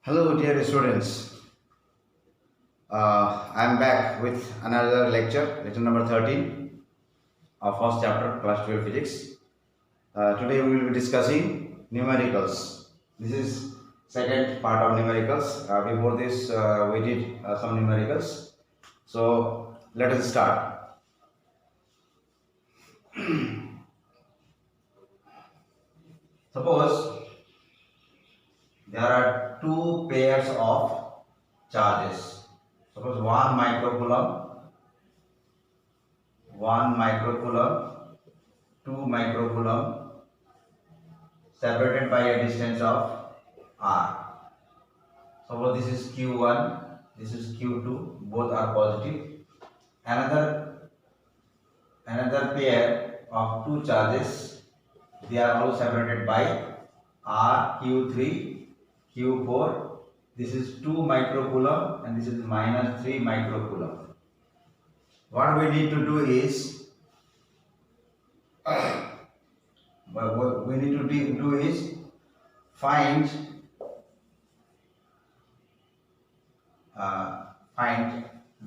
Hello, dear students. I am back with another lecture number 13 of first chapter, class 12 physics. Today we will be discussing numericals. This is second part of numericals. Before this, we did some numericals. So let us start. Suppose there are two pairs of charges. Suppose 1 microcoulomb, 2 microcoulomb separated by a distance of r. Suppose this is q1, this is q2, both are positive. Another pair of two charges, they are all separated by r, q3, q4. This is 2 microcoulomb and this is minus 3 microcoulomb. What we need to do is find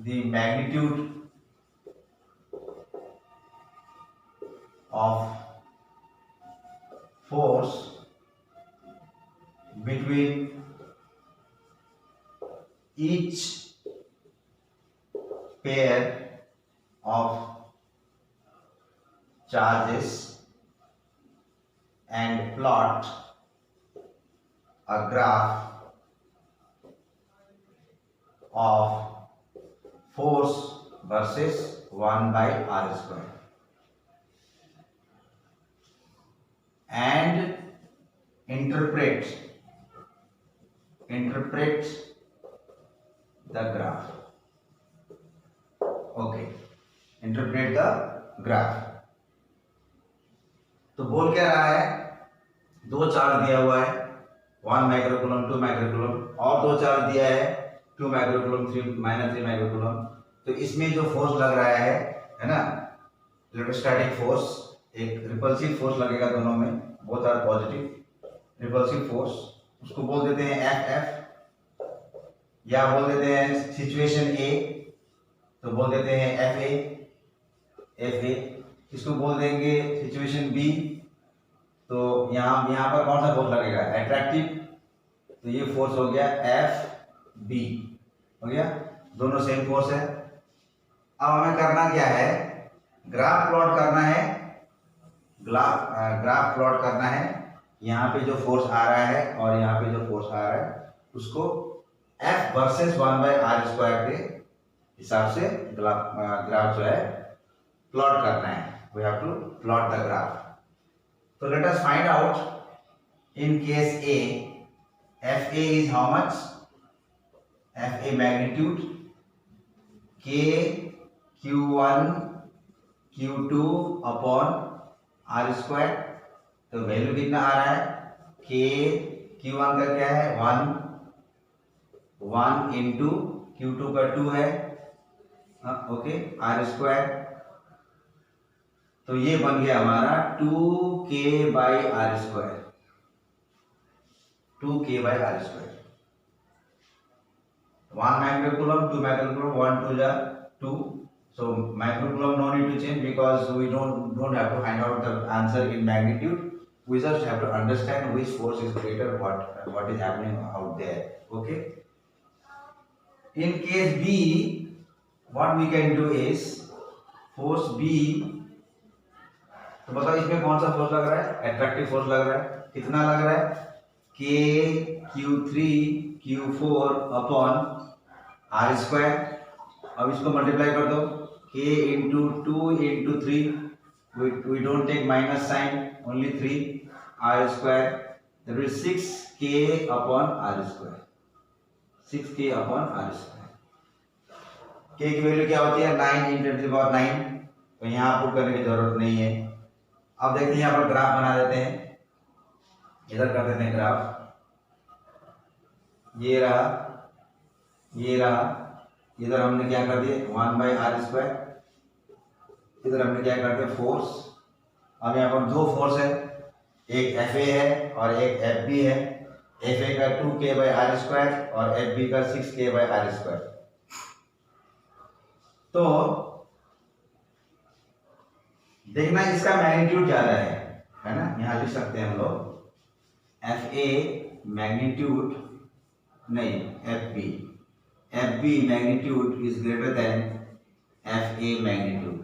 the magnitude of force between each pair of charges and plot a graph of force versus 1 by r square and interpret the graph. Okay, interpret the graph. तो बोल क्या रहा है, दो charge दिया हुआ है 1 microcoulomb 2 microcoulomb और दो चार्ज दिया है 2 माइक्रोकूलम 3 माइनस 3 माइक्रोकूलम. तो इसमें जो फोर्स लग रहा है ना, इलेक्ट्रोस्टैटिक फोर्स, एक रिपल्सिव फोर्स लगेगा दोनों में, both are positive repulsive force, उसको बोल देते हैं एफ एफ, या बोल देते हैं सिचुएशन ए तो बोल देते हैं एफ ए. इसको बोल देंगे सिचुएशन बी, तो यहाँ पर कौन सा फोर्स लगेगा, अट्रैक्टिव, तो ये फोर्स हो गया एफ बी, हो गया, दोनों सेम फोर्स है. अब हमें करना क्या है, ग्राफ प्लॉट करना है. ग्राफ प्लॉट करना है. यहाँ पे जो फोर्स आ रहा है और यहाँ पे जो फोर्स आ रहा है उसको F versus 1 by r square के हिसाब से ग्राफ जो है प्लॉट करना है. We have to plot the graph. So let us find out in case A, FA is how much? FA magnitude K Q1 Q2 upon R square. तो value कितना आ रहा है, K Q1 का क्या है 1 इंटू Q2 का 2 है, okay, R square. तो ये बन गया हमारा 2K by r square, 2K by r square. 1 microcoulomb 2 microcoulomb 1 2 जा 2. So microcoulomb no need to change because we don't have to find out the answer in magnitude. We just have to understand which force is greater, what is happening out there. Okay. In case B, what we can do is force B. तो बताओ इसमें कौन सा force लग रहा है, attractive force लग रहा है. कितना लग रहा है, K Q3 Q4 upon r square. अब इसको मल्टीप्लाई कर दो, K into 2 into 3, we don't take minus sign, only 3 r square, that is 6K upon r square, 6K upon r square. K की वैल्यू क्या होती है 9 इंटू 10 पावर 9, तो यहाँ पुट करने की जरूरत नहीं है. अब देखते हैं यहाँ पर ग्राफ बना देते हैं, इधर कर देते हैं ग्राफ. ये रहा, इधर हमने क्या कर दिया 1 बाई आर स्क्वायर, इधर हमने क्या कर दिया फोर्स. अब यहाँ पर दो फोर्स है, एक एफ ए है और एक एफ बी है. एफ ए का 2k/r² और एफ बी का 6k/r²। तो देखना इसका मैग्नीट्यूड ज्यादा है ना, यहाँ लिख सकते हैं हम लोग एफ ए मैग्नीट्यूड नहीं, F B magnitude is greater than F A magnitude.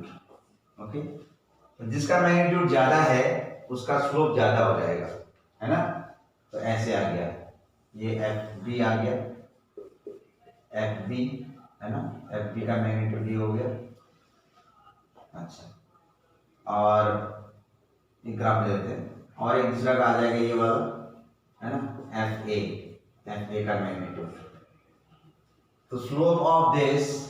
Okay, तो जिसका मैग्नीट्यूड ज्यादा है उसका स्लोप ज्यादा हो जाएगा, है ना। तो ऐसे आ गया, ये एफ बी आ गया, एफ बी है ना, एफ बी का मैग्नीट्यूड ये हो गया। अच्छा, और एक ग्राफ ले लेते हैं, और एक दूसरा का आ जाएगा ये वाला, है ना, एफ ए का मैग्नीट्यूड। तो स्लोप ऑफ दिस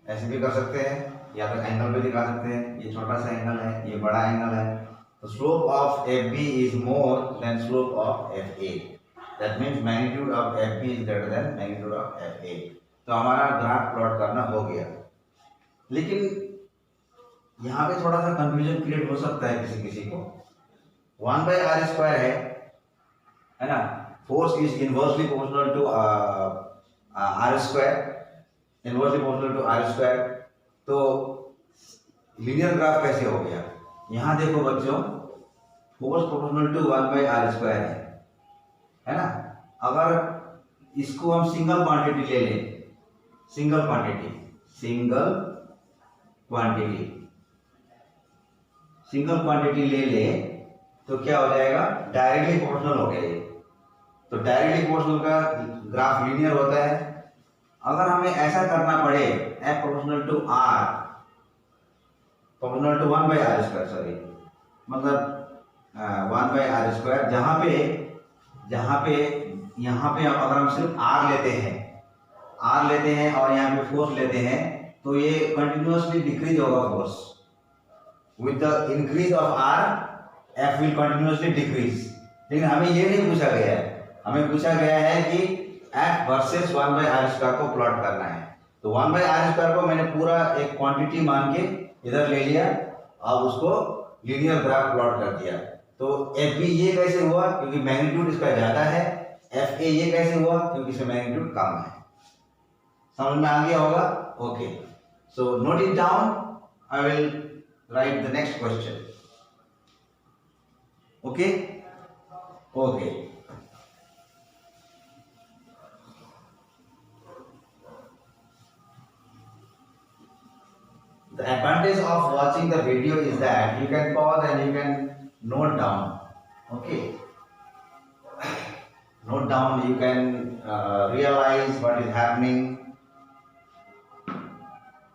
ऐसे भी कर सकते हैं, या फिर एंगल पे दिखा सकते हैं, ये छोटा सा एंगल है, ये बड़ा एंगल है। तो slope of F B is more than slope of F A, that means magnitude of F B is greater than magnitude of F A. तो हमारा ग्राफ प्लॉट करना हो गया। लेकिन यहाँ पे थोड़ा सा कंफ्यूजन क्रिएट हो सकता है किसी किसी को। 1/r² है ना, force is inversely proportional to r², inversely proportional to r²। तो लीनियर ग्राफ कैसे हो गया? यहाँ देखो बच्चों, फोर्स प्रोपोर्शनल टू 1/r² है ना। अगर इसको हम सिंगल क्वांटिटी ले लें, सिंगल क्वांटिटी ले ले, तो क्या हो जाएगा? डायरेक्टली प्रोपोर्शनल हो गया ये। तो डायरेक्टली प्रोपोर्शनल का ग्राफ लीनियर होता है। अगर हमें ऐसा करना पड़े F proportional to r, proportional to 1/r², sorry, मतलब 1/r², जहाँ पे अगर हम सिर्फ आर लेते हैं और यहाँ पे फोर्स लेते हैं, तो ये कंटिन्यूअसली डिक्रीज होगा force. With the increase of R F will continuously decrease. लेकिन हमें ये नहीं पूछा गया है, हमें पूछा गया है कि एफ वर्सेस 1/r² को प्लॉट करना है। तो 1/r² को मैंने पूरा एक क्वांटिटी मान के इधर ले लिया, अब उसको लीनियर ग्राफ प्लॉट कर दिया। तो एफ बी ये कैसे हुआ? क्योंकि मैग्नीट्यूड इसका ज्यादा है। एफ ए ये कैसे हुआ? क्योंकि इसका मैग्नीट्यूड कम है। समझ में आ गया होगा? Okay, so note it down, I will write the next question. Okay okay, the advantage of watching the video is that you can pause and you can note down. Okay, note down, you can realize what is happening.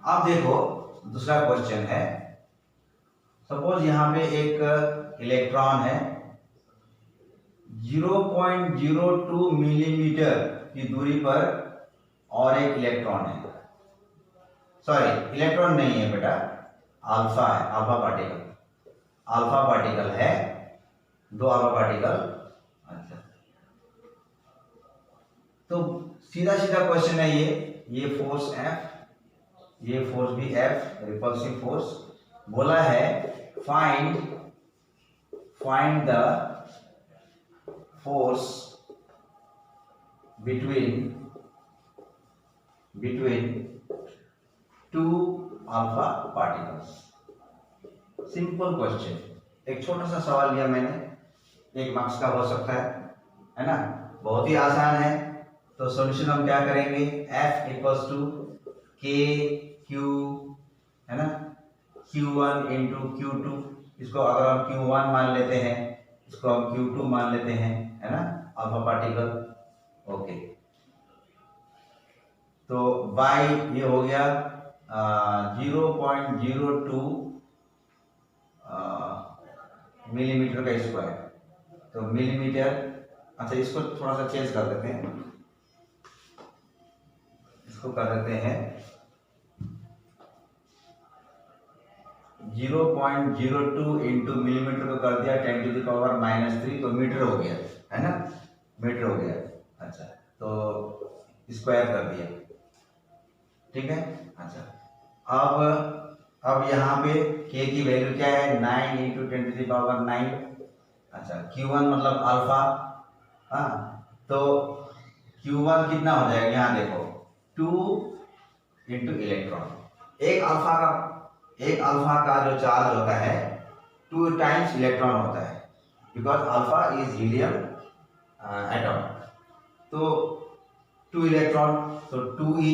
अब देखो दूसरा question है। Suppose यहाँ पे एक electron है, 0.02 millimetre की दूरी पर और एक इलेक्ट्रॉन है, सॉरी इलेक्ट्रॉन नहीं है बेटा, अल्फा है, अल्फा पार्टिकल है, 2 अल्फा पार्टिकल। अच्छा, तो सीधा क्वेश्चन है ये फोर्स F, ये फोर्स भी F, रिपल्सिव फोर्स। बोला है find the force between 2 alpha particles. Simple question, एक छोटा सा सवाल लिया मैंने, 1 मार्क्स का हो सकता है ना, बहुत ही आसान है। तो सॉल्यूशन हम क्या करेंगे? F इक्वल्स टू के क्यू, है ना, Q1 इंटू Q2। इसको अगर हम Q1 मान लेते हैं, इसको हम Q2 मान लेते हैं, है ना, अल्फा पार्टिकल। ओके, तो बाई ये हो गया 0.02 मिलीमीटर का स्क्वायर। तो मिलीमीटर, अच्छा इसको थोड़ा सा चेंज कर देते हैं, इसको कर देते हैं 0.02 इंटू मिलीमीटर को कर दिया 10⁻³ तो मीटर हो गया, है ना, मीटर हो गया। अच्छा, तो स्क्वायर कर दिया, ठीक है। अच्छा, अब यहाँ पे k की वैल्यू क्या है? 9 इंटू 10⁻⁹, अच्छा Q1 मतलब अल्फा, हाँ, तो Q1 कितना हो जाएगा, यहाँ देखो 2 इंटू इलेक्ट्रॉन। एक अल्फा का जो चार्ज होता है 2 टाइम्स इलेक्ट्रॉन होता है, because alpha is helium atom. तो 2 इलेक्ट्रॉन, तो 2e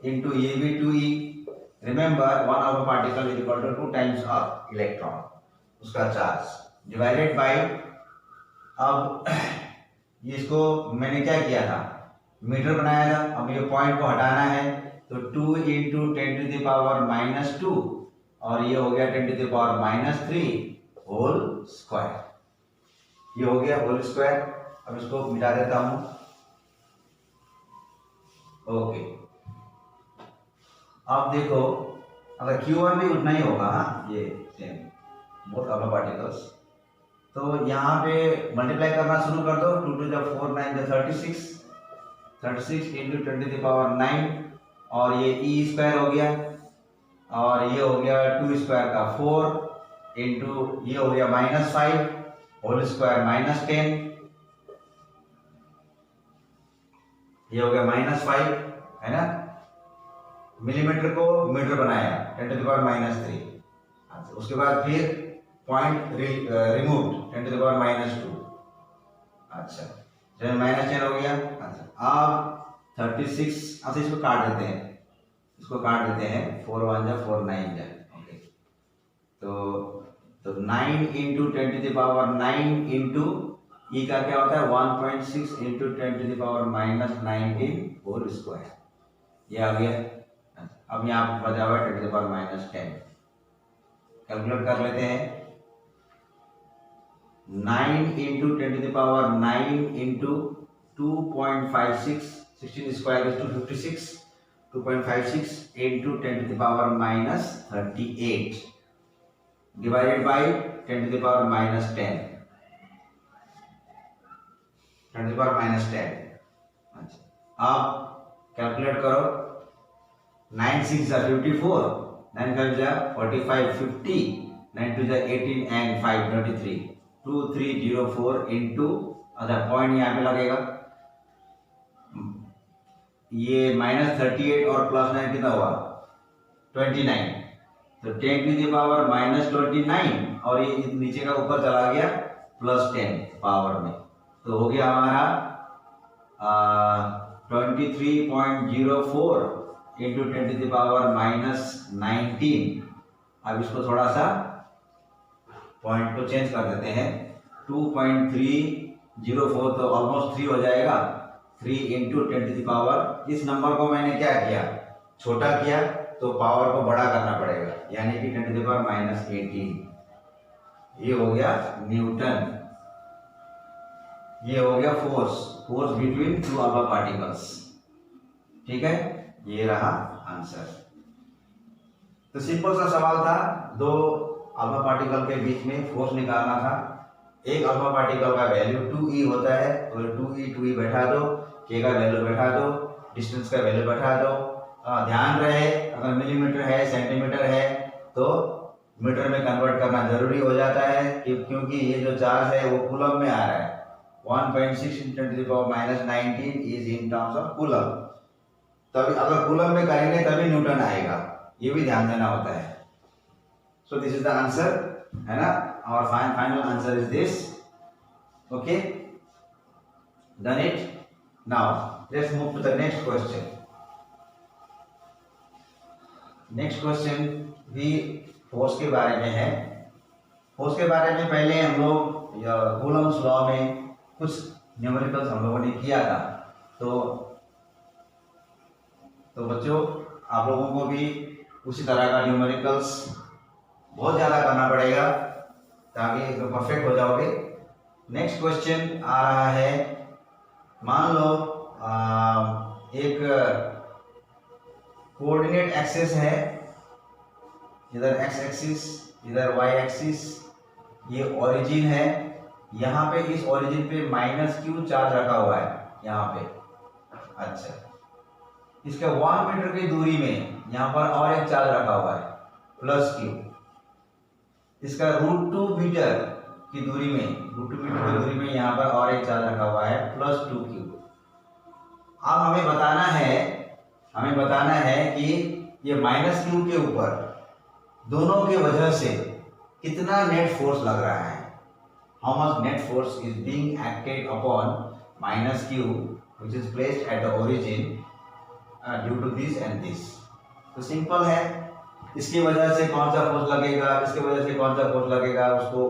इंटू ये भी 2e। Remember 1 alpha particle is equal to 2 times of electron, उसका चार्ज डिवाइडेड बाय, अब इसको मैंने क्या किया था, मीटर बनाया था, अब ये पॉइंट को हटाना है, तो 2 इंटू 10 टू द पावर -2 और ये हो गया 10 to the power -3 whole square, ये हो गया होल स्क्वायर। अब इसको मिटा देता हूं, ओके। अब देखो अगर Q1 भी उतना ही होगा, ये सेम बोथ अल्फा पार्टिकल्स, तो यहाँ पे मल्टीप्लाई करना शुरू कर दो, 2 to the 4 9 the 36 into 10 to the power 9 और ये e स्क्वायर हो गया और ये हो गया 2 स्क्वायर का 4 इंटू ये हो गया -5 होल स्क्वायर -10, ये हो गया -5, है ना। मिलीमीटर को मीटर बनाया 10 टू द पावर -3। उसके बाद फिर point remove 10 to the power -2। अच्छा चलो -10 हो गया। अच्छा अब 36, अच्छा इसको काट देते हैं, इसको काट देते हैं, 4 1 जा 4 9 जा, ओके। तो 9 into 10 to the power 9 into e का क्या होता है 1.6 into 10 to the power -19 whole square, ये आ गया। अब यहाँ बचा हुआ 10 टू द पावर -10, कैलकुलेट कर लेते हैं। 9 into 10 to the power 9 into 2.56, 16 square is 256, 2.56 into 10 to the power -38 divided by 10 to the power -10, 10 to the power -10। अच्छा अब कैलकुलेट करो, 9 6 जा 54, 9 5 जा 45, 50, 9 2 जा 18 and 5 23, 2304 इंटू, अच्छा पॉइंट यहाँ पे लगेगा, ये -38 और +9 कितना हुआ 29, तो 10 टू द पावर -29 और ये नीचे का ऊपर चला गया +10 पावर में, तो हो गया हमारा 23.04 इंटू 10 टू द पावर -19। अब इसको थोड़ा सा पॉइंट को चेंज कर देते हैं, 2.304 तो ऑलमोस्ट 3 हो जाएगा, 3 इंटू 10 टू द पावर, इस नंबर को मैंने क्या किया छोटा किया, तो पावर को बड़ा करना पड़ेगा, यानी कि 10 टू द पावर -18, ये हो गया न्यूटन, ये हो गया फोर्स बिटवीन 2 अल्फा पार्टिकल्स। ठीक है, ये रहा आंसर। तो सिंपल सा सवाल था, 2 अल्फा पार्टिकल के बीच में फोर्स निकालना था। एक अल्फा पार्टिकल का वैल्यू 2e होता है, तो 2e बैठा दो, k का वैल्यू बैठा दो, डिस्टेंस का वैल्यू बैठा दो। ध्यान रहे अगर मिलीमीटर है सेंटीमीटर है तो मीटर में कन्वर्ट करना जरूरी हो जाता है, क्योंकि ये जो चार्ज है वो कूलम में आ रहा है। 1.6 × 10⁻19 is in terms of coulomb, तभी अगर कूलम में करेंगे तभी न्यूटन आएगा, ये भी ध्यान देना होता है। So this is the answer, है ना। और final answer is this, okay, done it. Now let's move to the next question. Next question भी फोर्स के बारे में है। फोर्स के बारे में पहले हम लोग कूलम्स लॉ में कुछ न्यूमेरिकल्स हम लोगों ने किया था, तो बच्चों आप लोगों को भी उसी तरह का न्यूमेरिकल्स बहुत ज़्यादा करना पड़ेगा ताकि एकदम परफेक्ट हो जाओगे। नेक्स्ट क्वेश्चन आ रहा है, मान लो एक कोऑर्डिनेट एक्सिस है, इधर x एक्सिस इधर y एक्सिस, ये ओरिजिन है, यहाँ पे इस ओरिजिन पे -q चार्ज रखा हुआ है यहाँ पे। अच्छा, इसके 1 मीटर की दूरी में यहाँ पर और एक चार्ज रखा हुआ है +q, इसका √2 मीटर की दूरी में, √2 मीटर की दूरी में यहाँ पर और एक चार्ज रखा हुआ है +2q। अब हमें बताना है कि ये -q के ऊपर दोनों के वजह से कितना नेट फोर्स लग रहा है, how much net force is being acted upon -q which is placed at the origin due to this and this। तो सिंपल है, इसकी वजह से कौन सा फोर्स लगेगा, इसकी वजह से कौन सा फोर्स लगेगा, उसको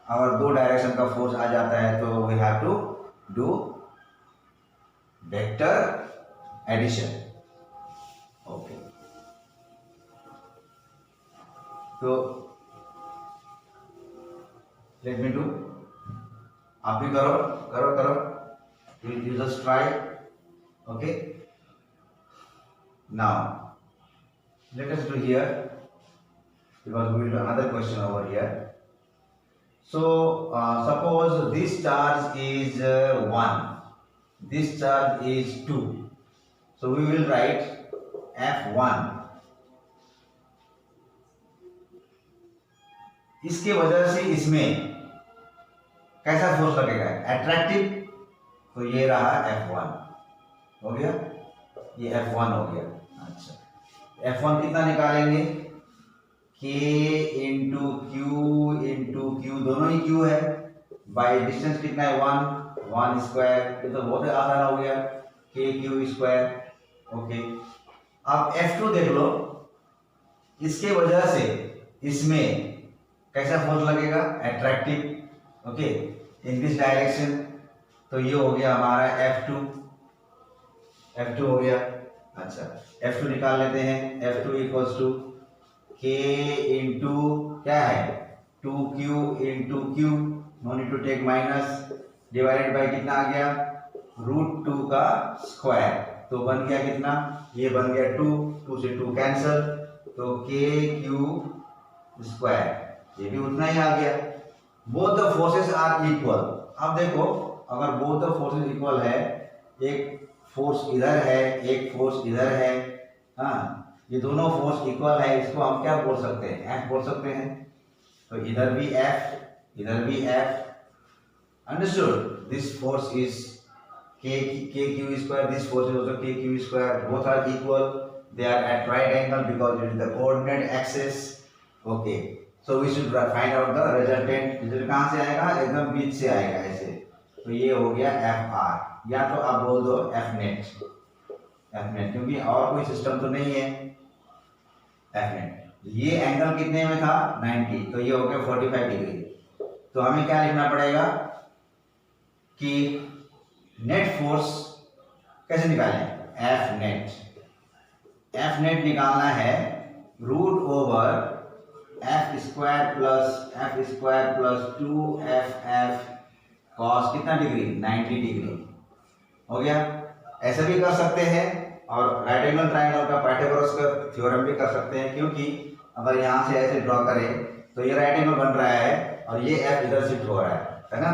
अगर दो डायरेक्शन का फोर्स आ जाता है तो we have to do vector addition. Okay, तो लेट मी डू, आप भी करो करो करो, you just try। okay, now let us do here because we will do another question over here। so suppose this charge is 1, this charge is 2, so we will write F1। इसके वजह से इसमें कैसा फोर्स लगेगा, attractive, तो ये रहा F1 हो गया, ये F1 हो गया। अच्छा, F1 कितना निकालेंगे, K इंटू Q दोनों ही Q है, बाई डिस्टेंस कितना है 1 स्क्वायर, ये तो बहुत आसान हो गया, KQ²। ओके, अब F2 देख लो, इसके वजह से इसमें कैसा फोर्स लगेगा, attractive. Okay, in this direction, तो ये हो गया हमारा F2 हो गया। अच्छा, F2 निकाल लेते हैं, F2 equals to K into क्या है 2Q into Q, no need to take minus, divided by कितना आ गया √2 का स्क्वायर, तो बन गया कितना, ये बन गया 2 से 2 कैंसल, तो KQ², ये भी उतना ही आ गया। Both the forces are equal. अब देखो, अगर बोथ द फोर्सेस इक्वल है, एक फोर्स इधर है, एक फोर्स इधर है, हाँ, ये दोनों फोर्स इक्वल है, इसको हम क्या बोल सकते हैं, F बोल सकते हैं। तो इधर भी F, इधर भी F, understood. This force is KQ², this force is also KQ², both are equal, they are at right angle because it is the coordinate axis। okay, so we should find out the resultant। Result कहाँ से आएगा, एकदम बीच से आएगा ऐसे, तो ये हो गया FR, या तो आप बोल दो Fnet, क्योंकि और कोई सिस्टम तो नहीं है। Fnet, ये एंगल कितने में था 90, तो ये हो गया 45 डिग्री। तो हमें क्या लिखना पड़ेगा कि नेट फोर्स कैसे निकालें, Fnet निकालना है √/F² प्लस 2FF cos कितना डिग्री 90 डिग्री हो गया। ऐसा भी कर सकते हैं, और राइट एंगल ट्रायंगल का पाइथागोरस का थ्योरम भी कर सकते हैं, क्योंकि अगर यहाँ से ऐसे ड्रॉ करें तो ये राइट एंगल बन रहा है और ये F इधर शिफ्ट हो रहा है ना,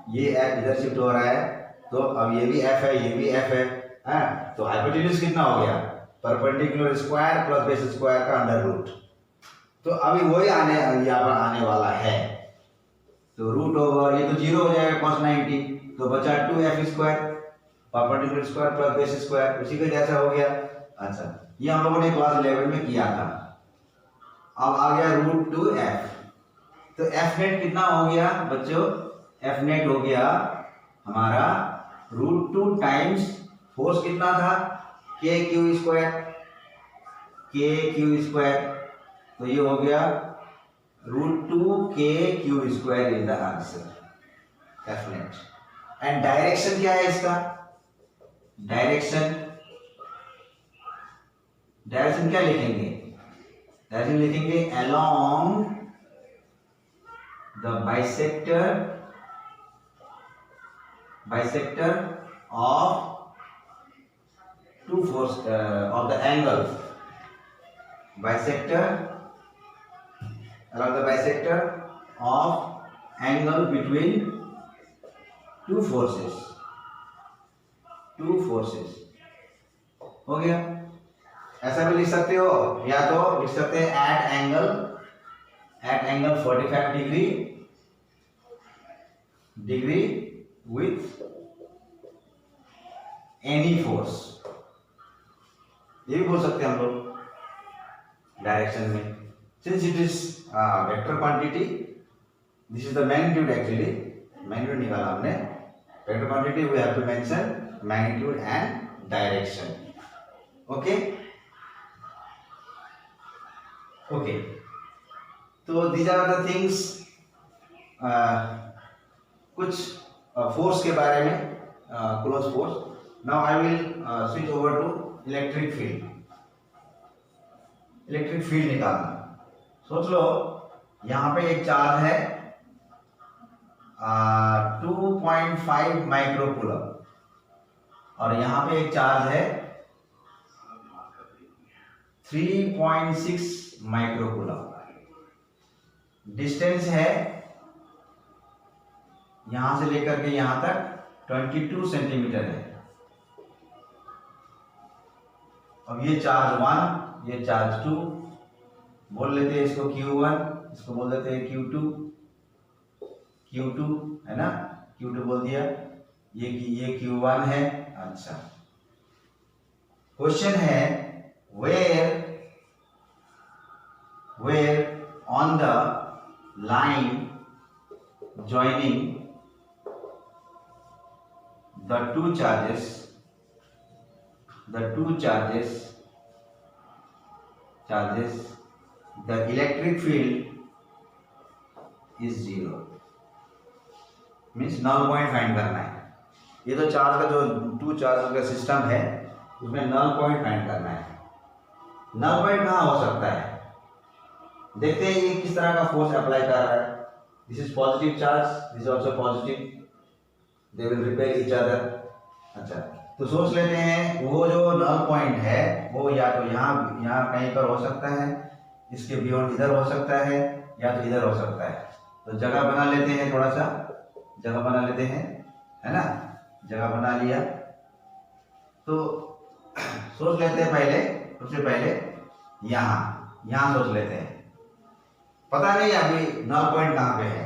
ये F इधर शिफ्ट हो रहा है, तो अब ये भी F है, ये भी F है, तो हाइपोटेन्यूज कितना हो गया, perpendicular square plus base square का अंडर रूट। तो अभी वही यहाँ पर आने वाला है, तो √/, ये तो 0 हो जाएगा cos 90, तो बचा 2F², perpendicular square plus base square, उसी के जैसा हो गया। अच्छा, ये हम लोगों ने क्लास 11 में किया था। अब आ गया √2F, तो Fnet कितना हो गया बच्चों, Fnet हो गया हमारा √2 टाइम्स फोर्स कितना था KQ², तो ये हो गया √2 KQ² is the answer, Fnet। And direction क्या है इसका, डायरेक्शन क्या लिखेंगे, डायरेक्शन लिखेंगे along the bisector of two force of the angle, along the bisector of angle between two forces हो गया। ऐसा भी लिख सकते हो, या तो लिख सकते हैं at angle 45 degree degree with any force, ये भी बोल सकते हैं हम लोग डायरेक्शन में। Since it is vector quantity, this is the magnitude, actually magnitude निकाला हमने, vector quantity we have to mention magnitude and direction. Okay okay, तो दीज आर द थिंग्स, कुछ फोर्स के बारे में, close force. Now I will switch over to electric field. Electric field निकालना, सोच लो यहां पे एक चार्ज है 2.5 माइक्रोकूलम और यहां पे एक चार्ज है 3.6 माइक्रोकूलम। डिस्टेंस है यहां से लेकर के यहां तक 22 सेंटीमीटर है। अब ये चार्ज 1, ये चार्ज 2, बोल लेते हैं इसको Q1, इसको बोल देते हैं Q2 है ना, Q2 बोल दिया, ये Q1 है। अच्छा, क्वेश्चन है where on the line joining the two charges the electric field is 0, means null point find करना है। ये तो चार्ज का जो 2 चार्ज का सिस्टम है उसमें नल पॉइंट फाइंड करना है। नल पॉइंट कहाँ हो सकता है, देखते हैं ये किस तरह का फोर्स अप्लाई कर रहा है। This is positive charge, this is also positive, they will repel each other. अच्छा, तो सोच लेते हैं वो जो नल पॉइंट है वो या तो यहाँ कहीं पर हो सकता है, इसके बियॉन्ड इधर हो सकता है, या तो इधर हो सकता है। तो जगह बना लेते हैं, थोड़ा सा जगह बना लेते हैं, है ना, जगह बना लिया। तो सोच लेते हैं पहले, सबसे पहले यहाँ सोच लेते हैं। पता नहीं अभी नल पॉइंट कहाँ पे है,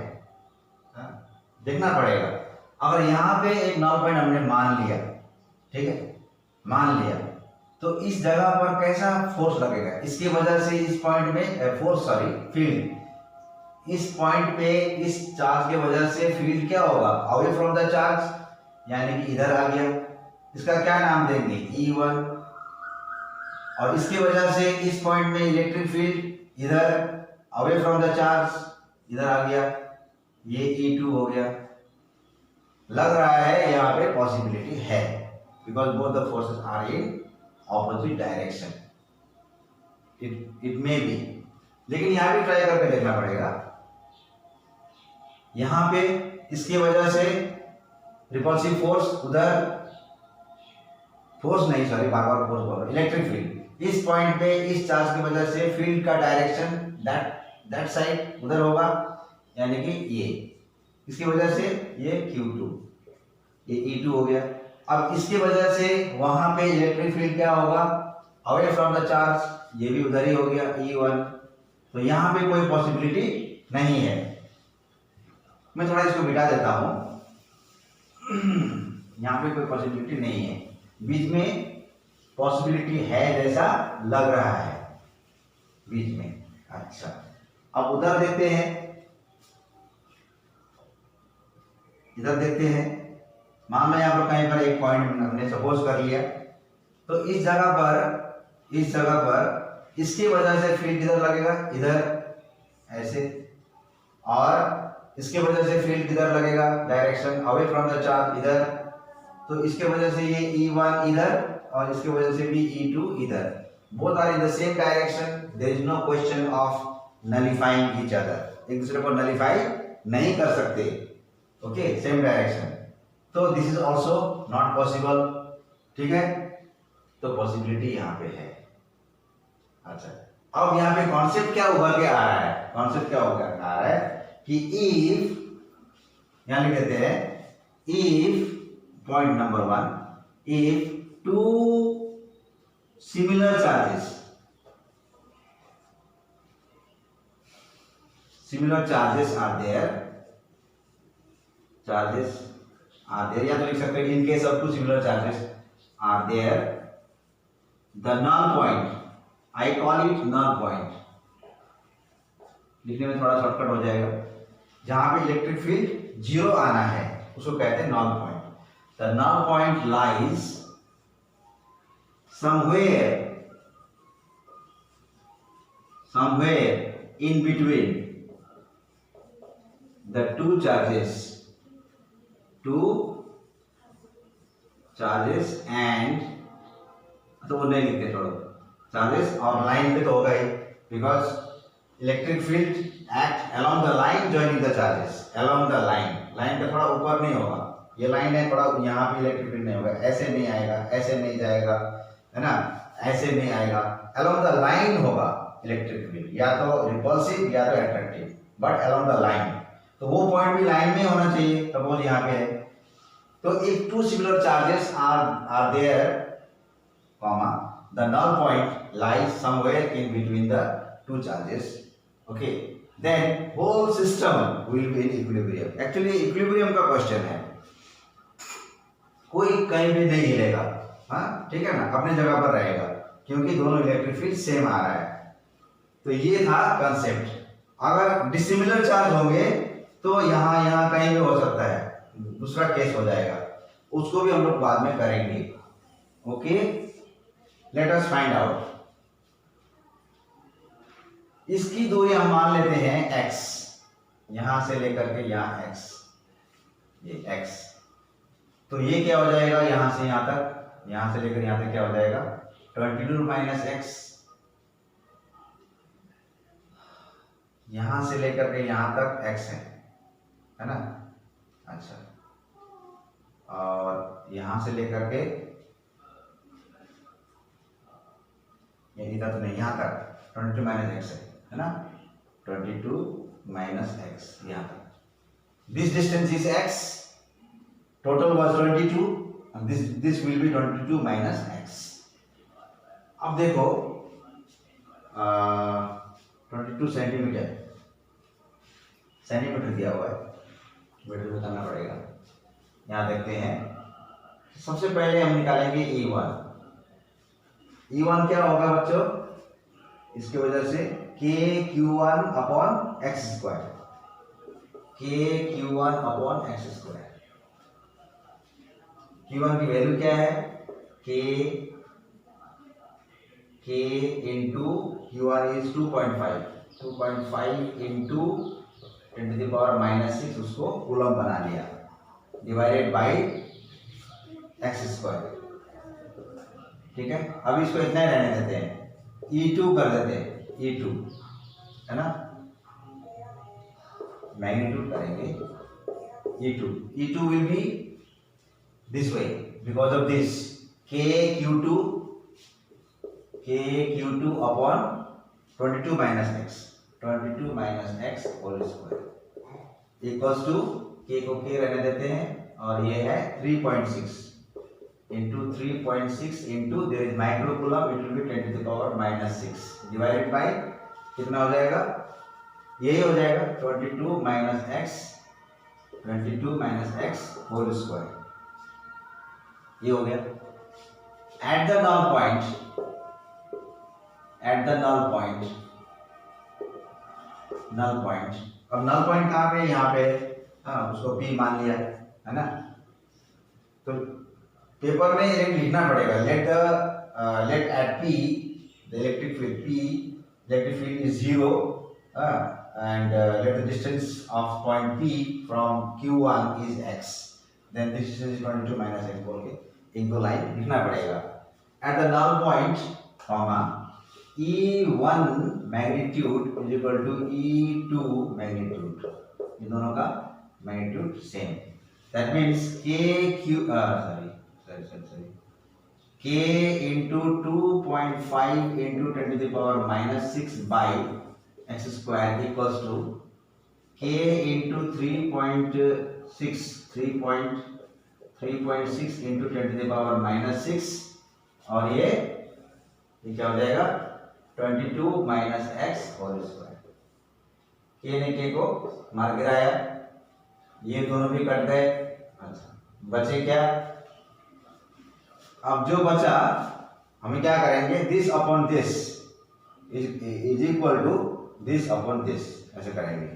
देखना पड़ेगा। अगर यहाँ पे एक नल पॉइंट हमने मान लिया, ठीक है, मान लिया, तो इस जगह पर कैसा फोर्स लगेगा, इसकी वजह से इस पॉइंट में फील्ड, इस पॉइंट पे इस चार्ज के वजह से फील्ड क्या होगा, अवे फ्रॉम द चार्ज, यानी कि इधर आ गया। इसका क्या नाम देंगे, E1, और इसकी वजह से इस पॉइंट में इलेक्ट्रिक फील्ड इधर अवे फ्रॉम द चार्ज, इधर आ गया, ये E2 हो गया। लग रहा है यहाँ पे पॉसिबिलिटी है, because both the forces are in opposite direction. It may be, लेकिन यहाँ भी ट्राई करके देखना पड़ेगा। यहाँ पे इसकी वजह से रिपल्सिव फोर्स उधर, फोर्स नहीं, सॉरी बार बार फोर्स बोल रहा, इलेक्ट्रिक फील्ड इस पॉइंट पे इस चार्ज की वजह से फील्ड का डायरेक्शन दैट साइड उधर होगा, यानी कि ये, इसकी वजह से ये Q2, ये E2 हो गया। अब इसकी वजह से वहां पे इलेक्ट्रिक फील्ड क्या होगा, अवे फ्रॉम द चार्ज, ये भी उधर ही हो गया E1। तो यहाँ पे कोई पॉसिबिलिटी नहीं है। मैं थोड़ा इसको मिटा देता हूं, यहाँ पे कोई पॉसिबिलिटी नहीं है, बीच में पॉसिबिलिटी है जैसा लग रहा है बीच में। अच्छा, अब उधर देखते हैं, इधर देखते हैं। मान लो यहाँ पर कहीं पर एक पॉइंट हमने सपोज कर लिया, तो इस जगह पर इसकी वजह से फील्ड किधर लगेगा, इधर ऐसे, और इसके वजह से फील्ड किधर लगेगा, direction away from the charge इधर। तो इसके वजह से ये E1 इधर और इसके वजह से भी E2 इधर, both are in the same direction. There is no question of nullifying each other, एक दूसरे को नलिफाई नहीं कर सकते, ओके, सेम डायरेक्शन। तो this is also not possible, ठीक है, तो पॉसिबिलिटी यहाँ पे है। अच्छा, अब यहाँ पे कॉन्सेप्ट क्या उभर के आ रहा है, कॉन्सेप्ट क्या उभर के आ रहा है कि इफ, यहाँ लिख देते हैं, if point number 1, if two similar charges are there charges are there, या तो लिख सकते हैं in case of two similar charges are there, the null point, I call it null point, लिखने में थोड़ा शॉर्टकट हो जाएगा, जहां पे इलेक्ट्रिक फील्ड जीरो आना है उसको कहते हैं null point. The null point lies somewhere in between the two charges and, तो वो नहीं लिखते, छोड़ो, चार्जेस और लाइन पे तो होगा ही, because electric field act along the line joining the charges, along the line, line पे थोड़ा ऊपर नहीं होगा, ये लाइन है थोड़ा, यहाँ पे इलेक्ट्रिक फील्ड नहीं होगा, ऐसे नहीं आएगा, ऐसे नहीं जाएगा, है ना, ऐसे नहीं आएगा, अलोंग द लाइन होगा इलेक्ट्रिक फील्ड, या तो रिपल्सिव या तो attractive, but along the line, तो वो पॉइंट भी लाइन में होना चाहिए, सपोज यहाँ पे है, तो if two similar charges are there, comma, the null point lies somewhere in between the two charges, okay, then whole system will be in equilibrium. Actually equilibrium का क्वेश्चन है, कोई कहीं भी नहीं हिलेगा, हाँ ठीक है ना, अपने जगह पर रहेगा, क्योंकि दोनों इलेक्ट्रिक फील्ड सेम आ रहा है. तो ये था कंसेप्ट. अगर डिसिमिलर चार्ज होंगे तो यहाँ कहीं भी हो सकता है, दूसरा केस हो जाएगा, उसको भी हम लोग बाद में करेंगे. Okay, let us find out. इसकी दूरी हम मान लेते हैं x, यहां से लेकर के यहां x, ये x, तो ये क्या हो जाएगा, यहां से यहां तक, यहां से लेकर यहां तक क्या हो जाएगा, 22 माइनस x, यहां से लेकर के यहां तक x है ना, अच्छा, और यहां से लेकर के इधर तो नहीं, यहाँ तक 22 माइनस x है ना, 22 माइनस x यहाँ तक. This distance is x, total was 22, and this will be 22 minus x. अब देखो 22 सेंटीमीटर दिया हुआ है, मीटर में करना पड़ेगा. यहाँ देखते हैं, सबसे पहले हम निकालेंगे E1. E1 क्या होगा बच्चों, इसके वजह से KQ1 upon x square, KQ1 upon x square. Q1 की वैल्यू क्या है, K into Q1 is 2.5 into 10 to the power minus 6, उसको कूलम बना लिया, डिवाइडेड बाई एक्स स्क्वायर. ठीक है, अब इसको इतना ही रहने देते हैं, E2 कर देते हैं, E2 है ना, मैग्नीट्यूड करेंगे E2 will be this way, because of this KQ2 upon 22 minus x whole square equals to, k को k रहने देते हैं, और ये है 3.6 into 3.6 into there is microcoulomb, it will be 10 to the power minus 6 divided by कितना हो जाएगा, यही हो जाएगा 22 माइनस x होल स्क्वायर. ये हो गया. एट द null point, अब null point कहाँ पे, यहाँ पे, हाँ उसको P मान लिया है ना, तो पेपर में लिखना पड़ेगा, let at P the electric field is 0, and let the distance of point P from Q1 is x, then this is 22 minus x बोल के इनको लाइन लिखना पड़ेगा. At the null point, comma, E1 magnitude is equal to E2 magnitude, इन दोनों का magnitude same. That means K into 2.5 into 10 to the power minus 6 by x square equals to K into 3.6 into 10 to the power minus 6, और ये क्या हो जाएगा, 22 minus x whole square. K ने K को मार गिराया, ये दोनों भी कट गए। अच्छा, बचे क्या? अब जो बचा हमें क्या करेंगे, this upon this is equal to this upon this, ऐसे करेंगे।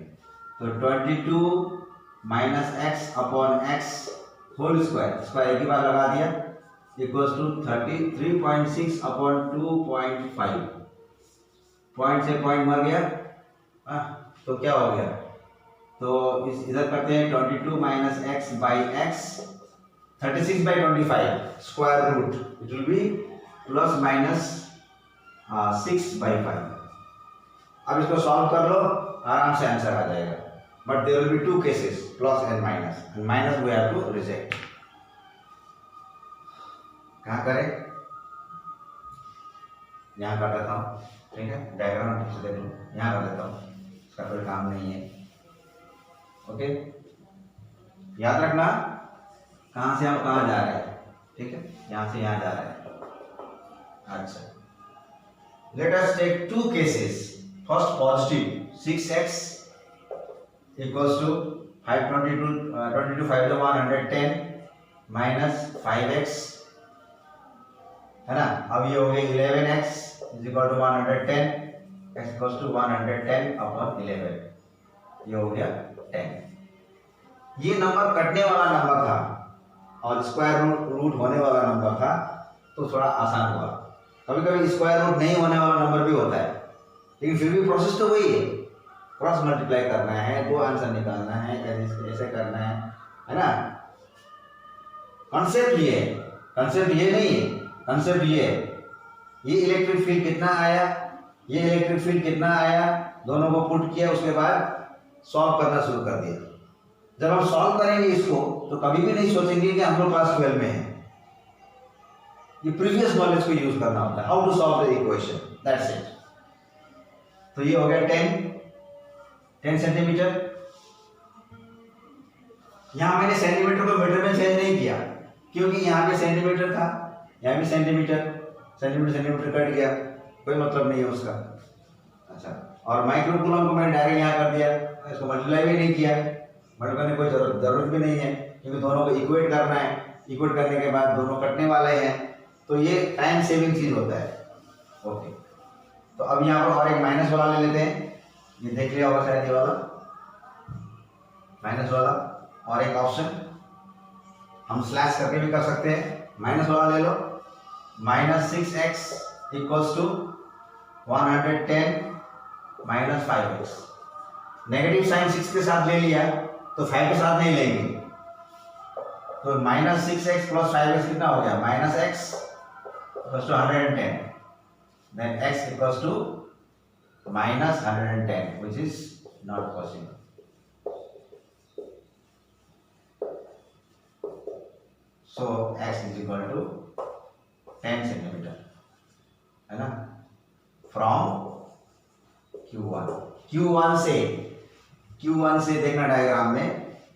तो 22 minus x upon x whole square, square एक ही बार लगा दिया, इक्वल्स टू 33.6 अपॉन 2.5। पॉइंट से पॉइंट मर गया, तो क्या हो गया? तो इस इधर करते हैं 22 minus x by x, 36/25 square root, it will be plus minus 6/5। अब इसको सॉल्व कर लो, आराम से आंसर आ जाएगा। But there will be two cases, plus and minus, and minus we have to reject. कहाँ करें? यहाँ कर देता हूँ, ठीक है, डायग्राम ठीक से देख लो, यहाँ कर देता हूँ, इसका कोई काम नहीं है। ओके, याद रखना कहाँ से हम कहाँ जा रहे हैं, ठीक है, यहाँ से यहाँ जा रहे हैं। अच्छा, let us take two cases. First positive, 6x equals to 22 5 to 110 minus 5x, है ना। अब ये हो गया 11x is equal to 110, x equals to 110 upon 11, ये हो गया 10। ये नंबर कटने वाला नंबर था और स्क्वायर रूट होने वाला नंबर था, तो थोड़ा आसान हुआ। कभी कभी स्क्वायर रूट नहीं होने वाला नंबर भी होता है, लेकिन फिर भी प्रोसेस तो वही है, क्रॉस मल्टीप्लाई करना है, दो आंसर निकालना है, ऐसे करना है ना। कॉन्सेप्ट ये है, कॉन्सेप्ट ये नहीं है, कॉन्सेप्ट ये है, ये इलेक्ट्रिक फील्ड कितना आया, ये इलेक्ट्रिक फील्ड कितना आया, दोनों को पुट किया, उसके बाद सॉल्व करना शुरू कर दिया। जब हम सॉल्व करेंगे इसको तो कभी भी नहीं सोचेंगे कि हम लोग क्लास 12 में हैं। ये प्रीवियस नॉलेज को यूज करना होता है, how to solve the equation, that's it. तो ये हो गया 10 सेंटीमीटर। यहां मैंने सेंटीमीटर को मीटर में चेंज नहीं किया, क्योंकि यहाँ पे सेंटीमीटर था, यहाँ भी सेंटीमीटर, सेंटीमीटर कट गया, कोई मतलब नहीं है उसका। अच्छा, और माइक्रो कूलम को मैंने डायरेक्ट यहाँ कर दिया, इसको मल्टीप्लाई भी नहीं किया, मल्टीप्लाई करने की कोई जरूरत भी नहीं है, क्योंकि दोनों को इक्वेट करना है, इक्वेट करने के बाद दोनों कटने वाले हैं, तो ये टाइम सेविंग चीज होता है। ओके, तो अब यहाँ पर और एक माइनस वाला ले लेते हैं, ये देख लिया होगा शायद, ये वाला माइनस वाला, और एक ऑप्शन हम स्लैश करके भी कर सकते हैं, माइनस वाला ले लो, minus 6x equals to 110 minus 5x। Negative sign 6 के साथ ले लिया तो 5 के साथ नहीं लेंगे, तो माइनस 6x प्लस 5x कितना हो गया, minus x equals to 110, then x equals to minus 110, which is not possible. So x is equal to 10 centimeter, है ना, from Q1 से देखना डायग्राम में,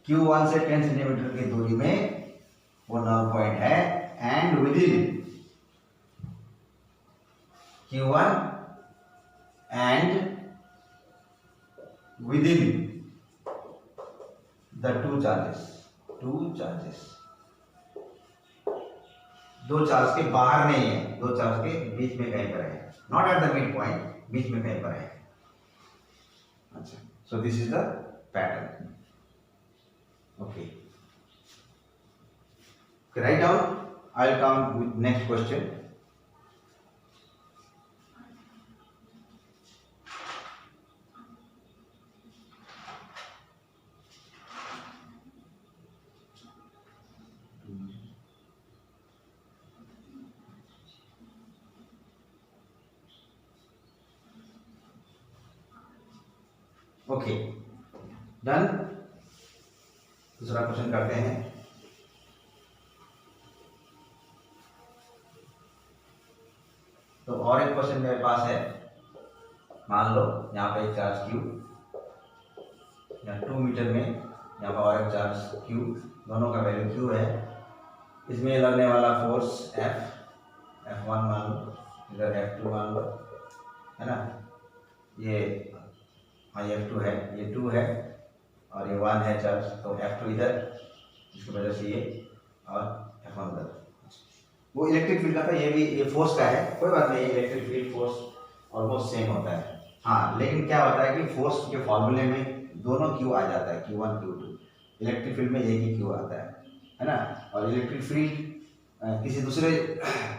Q1 से 10 सेंटीमीटर की दूरी में वो नल पॉइंट है, and within Q1 and within the two charges, दो चार्ज के बाहर नहीं है, दो चार्ज के बीच में कहीं पर है, not at the mid point, बीच में कहीं पर है। अच्छा, so this is the pattern. Okay, write down, I will come with next question. Okay, done. दूसरा क्वेश्चन करते हैं। तो और एक क्वेश्चन मेरे पास है, मान लो यहाँ पे एक चार्ज Q, यहाँ 2 मीटर में, यहाँ पर और एक चार्ज Q, दोनों का वैल्यू Q है, इसमें लगने वाला फोर्स F1 मान लो, इधर F2 मान लो, है ना, ये हाँ ये F2 है, ये 2 है, और ये 1 है चार्ज, तो F2 इधर, इसकी वजह से ये, और F1 उधर। वो इलेक्ट्रिक फील्ड का था, ये भी ये फोर्स का है, कोई बात नहीं, electric field force almost same होता है। हाँ, लेकिन क्या होता है कि फोर्स के फॉर्मूले में दोनों Q आ जाता है, Q1 Q2, इलेक्ट्रिक फील्ड में एक ही Q आता है ना। और इलेक्ट्रिक फील्ड किसी दूसरे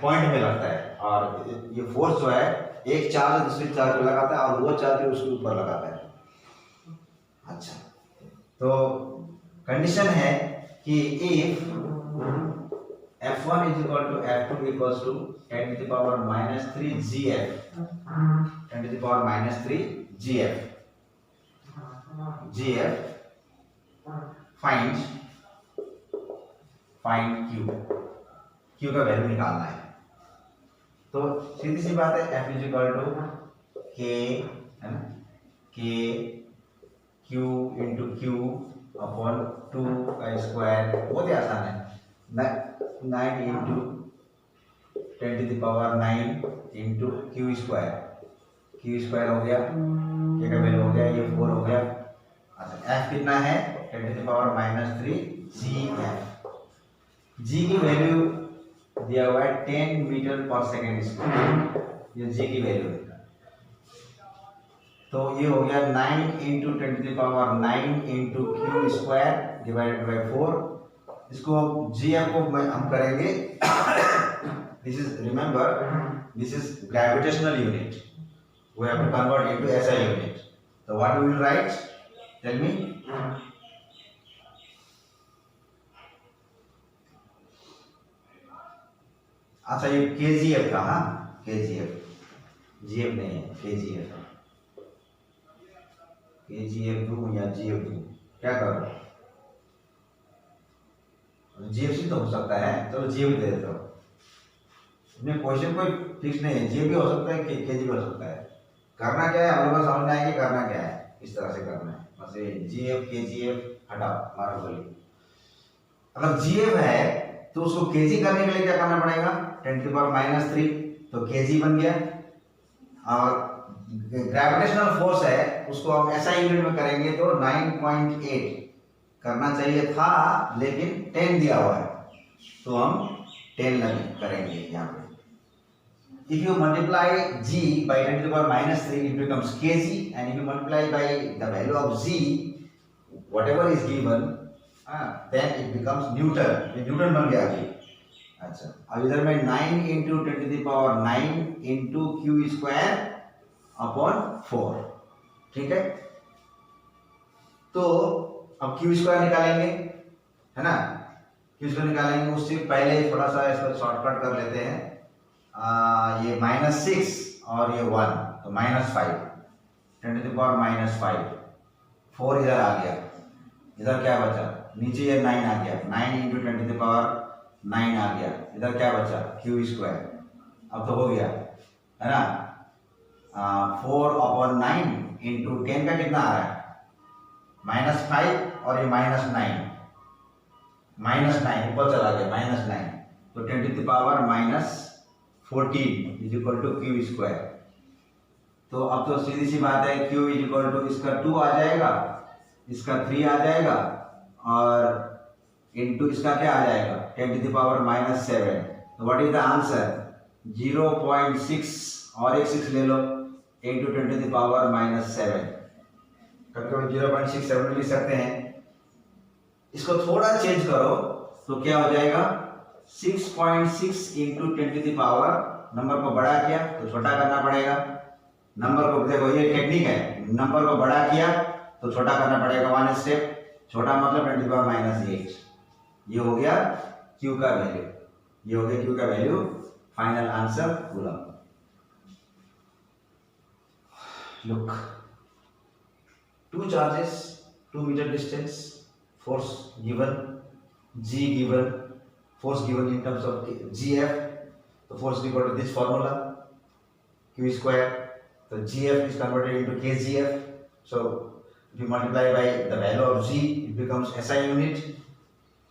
पॉइंट में लगता है, और ये फोर्स जो है एक चार्ज दूसरे चार्ज पे लगाता है, और वो चार्ज उसके ऊपर लगाता है। अच्छा, तो कंडीशन है कि if F1 is equal to F2 equals to 10 to the power minus 3 GF, 10 to the power minus 3 GF, find Q का वैल्यू निकालना है। तो सीधी सी बात है, F is equal to K, है ना, K Q into Q upon 2 का square, बहुत ही आसान है, 9 into 10 to the power 9 into Q square हो गया, K का वैल्यू हो गया, ये 4 हो गया। अच्छा, F कितना है, 10 to the power minus 3 GF, G की वैल्यू दिया हुआ है 10 मीटर पर सेकेंड स्क्वायर, ये G की वैल्यू है। तो ये हो गया 9 into 10 to the power 9 into Q square divided by 4। इसको GF को हम करेंगे, this is, remember this is gravitational unit, we have to convert into SI unit. तो what we will write, tell me. अच्छा, ये KGF का, हाँ KGF, GF नहीं है, KGF दूं या GF दूं, क्या करो, GFC तो हो सकता है, चलो GF दे देता हूँ। अपने क्वेश्चन कोई फिक्स नहीं है, GF भी हो सकता है, KG भी हो सकता है। करना क्या है, हम लोग को समझ में आएगी करना क्या है, इस तरह से करना है, बस ये GF KGF हटाओ, मारो गोली। अगर GF है तो उसको KG करने के लिए क्या करना पड़ेगा, 10 to the power minus 3, तो KG बन गया। और ग्रेविटेशनल फोर्स है, उसको हम SI यूनिट में करेंगे तो 9.8 करना चाहिए था, लेकिन 10 दिया हुआ है, तो हम 10 करेंगे यहाँ पे। If you multiply G by 10 to the power minus 3, it becomes KG, and if you multiply by the value of G, whatever is given, then it becomes Newton, ये न्यूटन बन गया अभी। अच्छा, अब इधर में 9 into 10 to the power 9 into Q square upon 4, ठीक है। तो अब Q स्क्वायर निकालेंगे, है ना, Q स्क्वायर निकालेंगे, उससे पहले थोड़ा सा इसको शॉर्टकट कर लेते हैं। ये -6 और ये 1, तो -5, 10 to the power -5, 4 इधर आ गया, इधर क्या बचा, नीचे ये 9 आ गया, 9 इंटू 10 to the power 9 आ गया, इधर क्या बचा, Q स्क्वायर, अब तो हो गया, है ना। 4 अपॉन 9 इंटू 10 का कितना आ रहा है, -5, और ये -9, -9 ऊपर चला गया, -9, तो 10 to the power -14 is equal to Q square. तो अब तो सीधी सी बात है, Q इज इक्वल टू इसका 2 आ जाएगा, इसका 3 आ जाएगा, और इनटू इसका क्या आ जाएगा, 10 to the power -7। तो व्हाट इज द आंसर, 0.6, और एक 6 ले लो, इंटू 10 to the power -7, कभी 0.67 लिख सकते हैं। इसको थोड़ा चेंज करो तो क्या हो जाएगा, 6.6 into 10 to the power, number को बड़ा किया तो छोटा करना पड़ेगा, नंबर को देखो ये टेक्निक है, नंबर को बड़ा किया तो छोटा करना पड़ेगा, 1 स्टेप, छोटा मतलब 10 to the power -8। ये हो गया Q का वैल्यू, ये हो गया Q का value, final answer coulomb. Look, 2 charges, 2 meter distance, force given, G given, force given in terms of GF, so force equal to this formula, Q square, so GF is converted into KGF, so if you multiply by the value of G, it becomes SI unit,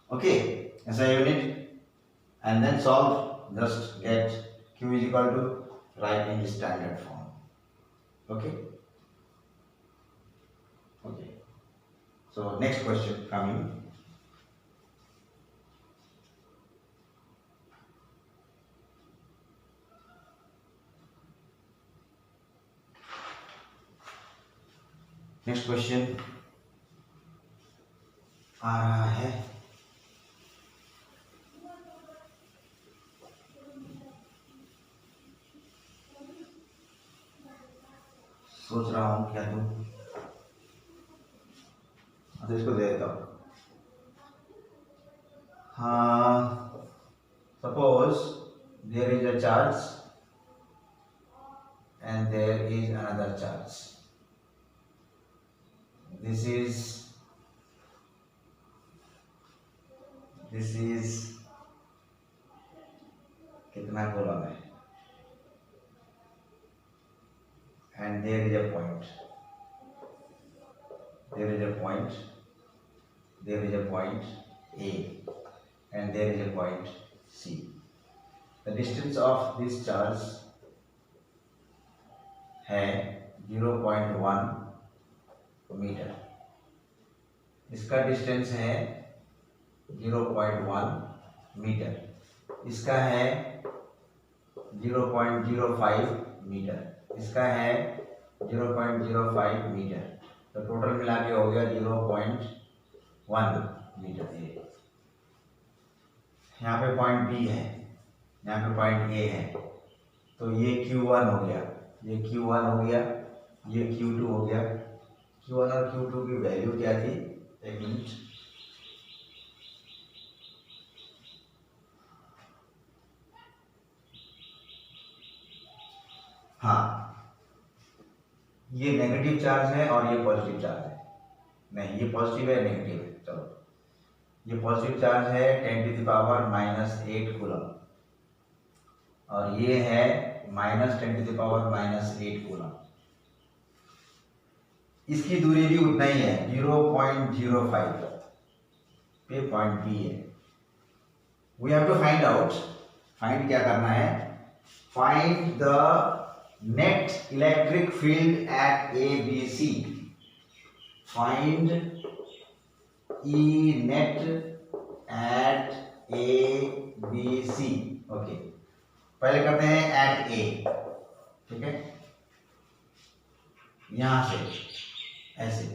okay, SI unit, and then solve, just get Q is equal to, write in the standard form, okay, okay. So next question coming. Next question आ रहा है, सोच रहा हूं क्या दूं, तो इसको दे देता हूं. हाँ, suppose there is a charge and there is another charge. This is कितना कूलम है, and there is a point, there is a point A and there is a point C. The distance of this charge है 0.1 metre. इसका distance है 0.1 metre, इसका है 0.05 metre, इसका है 0.05 metre. तो टोटल मिला के हो गया 0.1 मीटर. यहाँ पे पॉइंट बी है, यहाँ पे पॉइंट ए है. तो ये Q1 हो गया, ये Q1 हो गया, ये Q2 हो गया. Q1 और Q2 की वैल्यू क्या थी, एक मिनट. हाँ, ये नेगेटिव चार्ज है और ये पॉजिटिव चार्ज है. नहीं, ये पॉजिटिव है, नेगेटिव है. चलो, ये पॉजिटिव चार्ज है 10⁻⁻8 कूलम और ये है -10⁻⁻8 कूलम. इसकी दूरी भी उतना ही है, 0.05 पे पॉइंट बी है. We have to find out, find क्या करना है, find the net electric field at A B C. Find E net at A B C. Okay, पहले करते हैं एट ए. ठीक है, यहां से ऐसे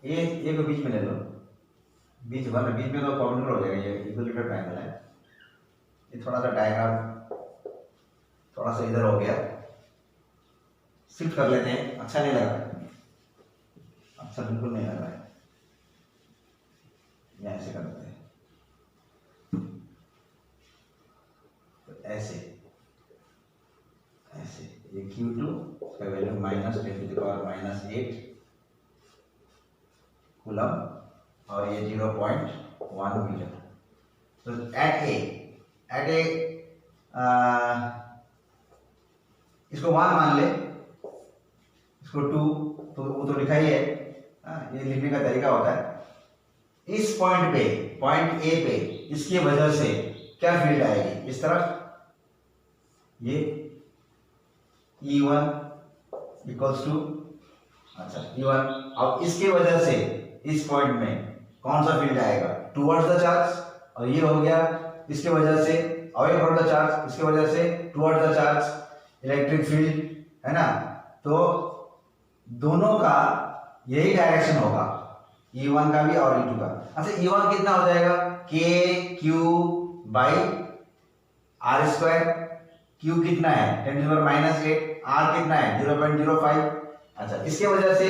ए को बीच में ले लो, बीच में तो कॉर्नर हो जाएगा, ये इक्विलेटरल ट्रायंगल है. ये थोड़ा सा डायग्राम थोड़ा सा इधर हो गया, शिफ्ट कर लेते हैं. अच्छा नहीं लगा, अच्छा बिल्कुल नहीं लग रहा है. यहाँ ऐसे कर देते हैं, तो ऐसे ऐसे. ये Q2 का वैल्यू -10⁻⁻8 कूलम और ये 0.1 मीटर. तो एट ए इसको 1 मान ले, इसको 2, तो वो तो लिखा ही है. ये लिखने का तरीका होता है. इस पॉइंट पे, पॉइंट ए पे, इसकी वजह से क्या फील्ड आएगी, इस तरफ ये E1 इक्वल्स टू, अच्छा E1, अब इसके वजह से इस पॉइंट में कौन सा फील्ड आएगा, टुवर्ड्स द चार्ज. और ये हो गया इसके वजह से अवे फ्रॉम द चार्ज, इसके वजह से towards the charge electric field, है ना. तो दोनों का यही डायरेक्शन होगा, E1 का भी और E2 का. अच्छा, E1 कितना हो जाएगा, KQ/R². Q कितना है 10⁻⁻8, R कितना है 0.05. अच्छा, इसके वजह से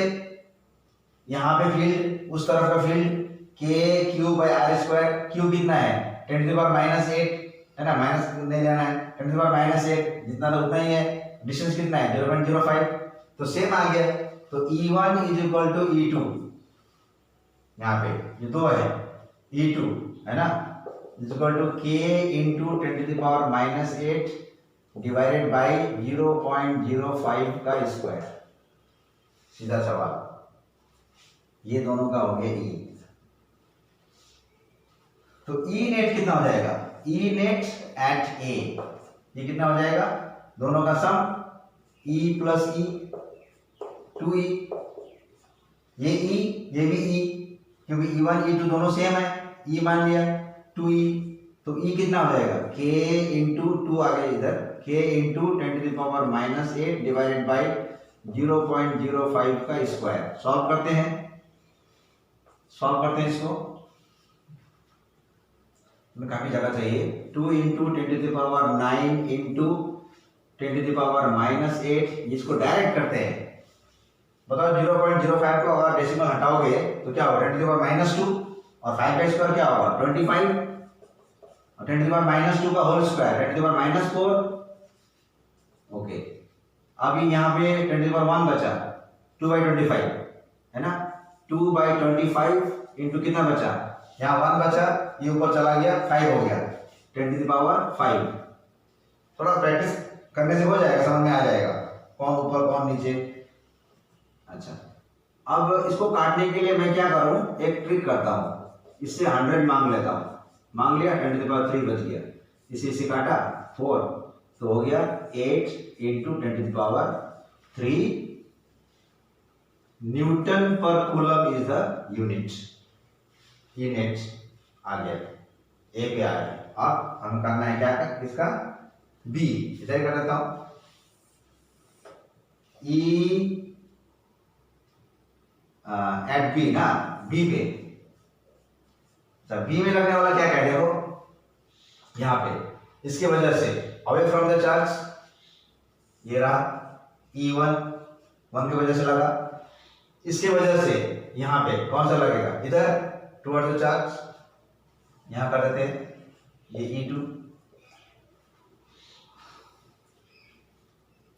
यहाँ पे फील्ड, उस तरफ का फील्ड KQ/R². Q कितना है 10⁻⁸, है ना, माइनस नहीं लेना है, 10⁻⁸, जितना तो उतना ही है. डिस्टेंस कितना है 0.05, तो सेम आ गया. तो E1 is equal to E2, यहाँ पे ये दो है, E2 है ना, is equal to K into 10⁻⁸ divided by 0.05 का स्क्वायर. सीधा सवाल, ये दोनों का हो गया E. तो E नेट कितना हो जाएगा, E नेट एट A, ये कितना हो जाएगा, दोनों का सम E प्लस E 2E ये ई, ये भी ई, क्योंकि E1 E2 दोनों सेम है, ई मान लिया 2e, तो ई कितना हो जाएगा k इंटू 2 आ गया इधर, k इंटू 10⁻⁻8 डिवाइडेड बाई 0.05 का स्क्वायर। सॉल्व करते हैं इसको, काफी जगह चाहिए। 2 इंटू 10⁻9 इंटू 10⁻8, इसको डायरेक्ट करते हैं। बताओ 0.05 को अगर डेसिमल हटाओगे तो क्या होगा, 10⁻2, और 5 का स्क्वायर क्या होगा 25, और 10⁻2 का होल स्क्वायर 10⁻4। ओके, अभी यहाँ पे 10⁻1 बचा 2/25 है ना, 2/25 इंटू कितना बचा, यहाँ 1 बचा, ये ऊपर चला गया 5 हो गया 10⁵। थोड़ा प्रैक्टिस करने से हो जाएगा, समझ में आ जाएगा कौन ऊपर कौन नीचे। अच्छा, अब इसको काटने के लिए मैं क्या करूं, एक ट्रिक करता हूं, इससे 100 मांग लेता हूं। मांग लिया, 10⁻3 बच गया, इसे काटा 4, तो हो गया 8 इंटू 10⁻3 न्यूटन पर कूलम इज द यूनिट। आ गया, ए पे आ गया। अब हम करना है क्या, इसका बी, इधर कर देता हूं, ई एट बी ना, बी पे, बी में लगने वाला क्या है देखो, यहां पे इसके वजह से अवे फ्रॉम द चार्ज, ये रहा E1 1 की वजह से लगा, इसके वजह से यहां पे कौन सा लगेगा, इधर टुवर्ड्स द चार्ज, यहां कर देते हैं ये E2।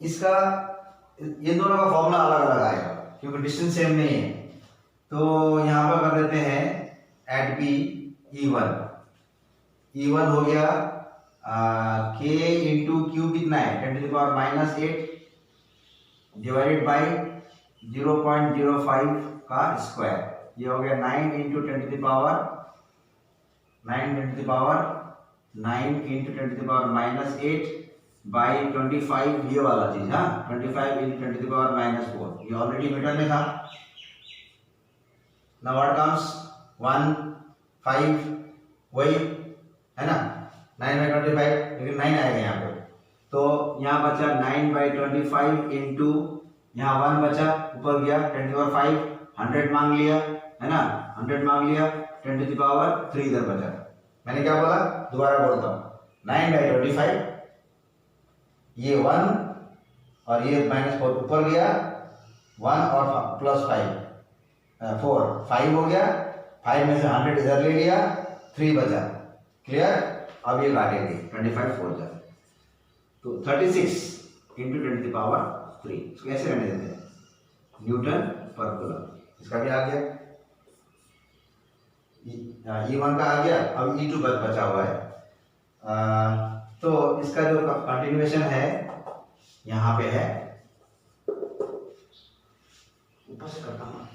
इसका ये दोनों का फॉर्मूला अलग अलग आएगा क्योंकि डिस्टेंस सेम नहीं है, तो यहां पर कर देते हैं एट बी E1 हो गया k इंटू क्यू कितना है 10⁻8 डिवाइडेड बाई 0.05 का स्क्वायर, ये हो गया 9 इंटू 10⁻9 बाई 25, ये वाला चीज, हाँ 25 इंटू 10⁻4, ये ऑलरेडी मीटर में था। नाउ व्हाट कम्स 1 5 वही है ना, 9/25, लेकिन 9 आएगा यहाँ पे, तो यहाँ बचा 9/25 इंटू यहाँ 1 बचा, ऊपर गया 10⁻5, 100 मांग लिया है ना, 100 मांग लिया, 10⁻3 इधर बचा। मैंने क्या बोला, दोबारा बोलता हूँ, 9/25, ये 1 और ये -4 ऊपर गया, 1 और प्लस 4 5 हो गया, 5 में से 100 इधर ले लिया, 3 बचा, क्लियर। अब ये काटेंगे 25 4 जा, तो 36 इंटू 10⁻3, इसको ऐसे रहने देते हैं, न्यूटन पर कूलम। इसका भी आ गया, E1 का आ गया, अब E2 बचा हुआ है। तो इसका जो कंटिन्यूएशन है यहाँ पे है, ऊपर से करता हूँ,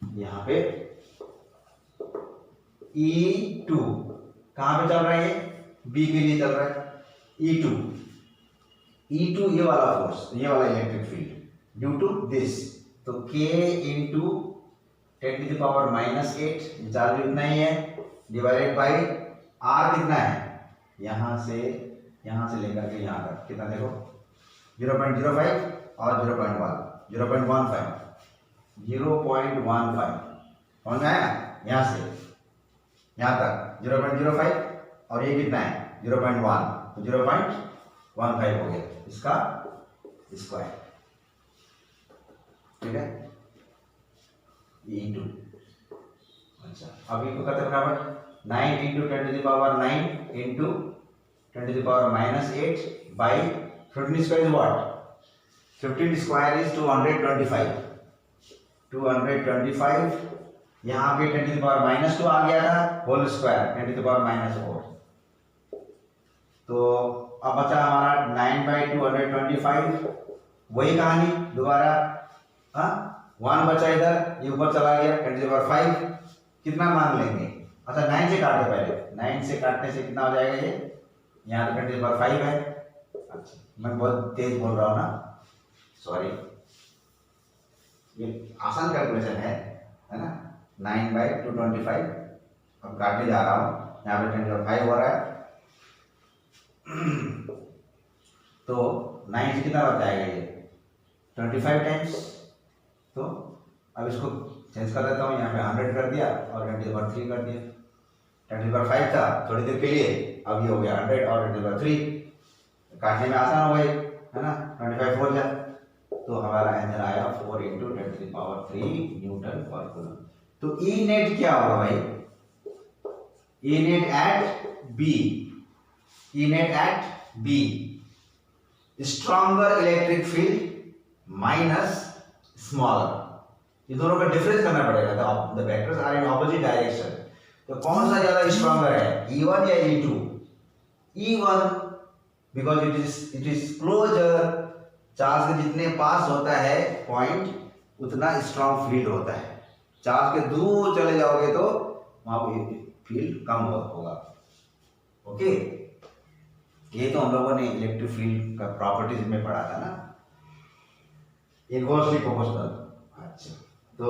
यहाँ पे E2 कहाँ पे चल रहा है, ये B के लिए चल रहा है। E2 ये वाला फोर्स, ये वाला electric field due to this, तो K इंटू 10⁻8 चार्ज इतना ही है, डिवाइडेड बाई R कितना है, यहाँ से लेकर के यहाँ तक कितना देखो 0.05 और 0.15 समझ में आया, यहाँ से यहाँ तक 0.05 और ये कितना है 0.1, तो 0.15 हो गया इसका स्क्वायर, ठीक है E2। अच्छा, अब ये को करते बराबर 9 into 10⁻9 into 10⁻8 by 15 square is what, 15 square is 225, यहाँ पे 10⁻2 आ गया था, होल स्क्वायर 10⁻4, तो अब बचा हमारा 9/225, वही कहानी दोबारा, हाँ 1 बचा इधर, ये ऊपर चला गया 10⁻5, कितना मान लेंगे, अच्छा 9 से काटे, पहले 9 से काटने से कितना हो जाएगा, ये यहाँ तो 10⁻5 है। अच्छा, मैं बहुत तेज बोल रहा हूँ ना, सॉरी, ये आसान कैलकुलेशन है ना। 9/225, अब काटने जा रहा हूँ, यहाँ पे 10⁵ हो रहा है। तो 9 से कितना बच जाएगा ये 25 टाइम्स। तो अब इसको चेंज कर देता हूँ, यहाँ पे 100 कर दिया और 10⁵ कर दिया। 10⁵ था थोड़ी देर के लिए, अब ये हो गया 100 और 10⁵, काटने में आसान हो गई है ना। 25 4 जा, तो हमारा आंसर आया 4 × 10⁵ न्यूटन पर कूलम। तो ई नेट क्या होगा भाई, E net at B, E net at B stronger electric field minus smaller, ये दोनों का डिफरेंस करना पड़ेगा। The vectors are in opposite direction, तो कौन सा ज्यादा स्ट्रॉन्गर है, E1 या E2? E1 because it is closer, charge के जितने पास होता है पॉइंट उतना स्ट्रॉन्ग फील्ड होता है। चार्ज के दूर चले जाओगे तो वहां पे फील्ड कम होगा। ओके, ये तो हम लोगों ने इलेक्ट्रिक फील्ड का प्रॉपर्टीज में पढ़ा था ना, इनवर्सली प्रोपोर्शनल। अच्छा, तो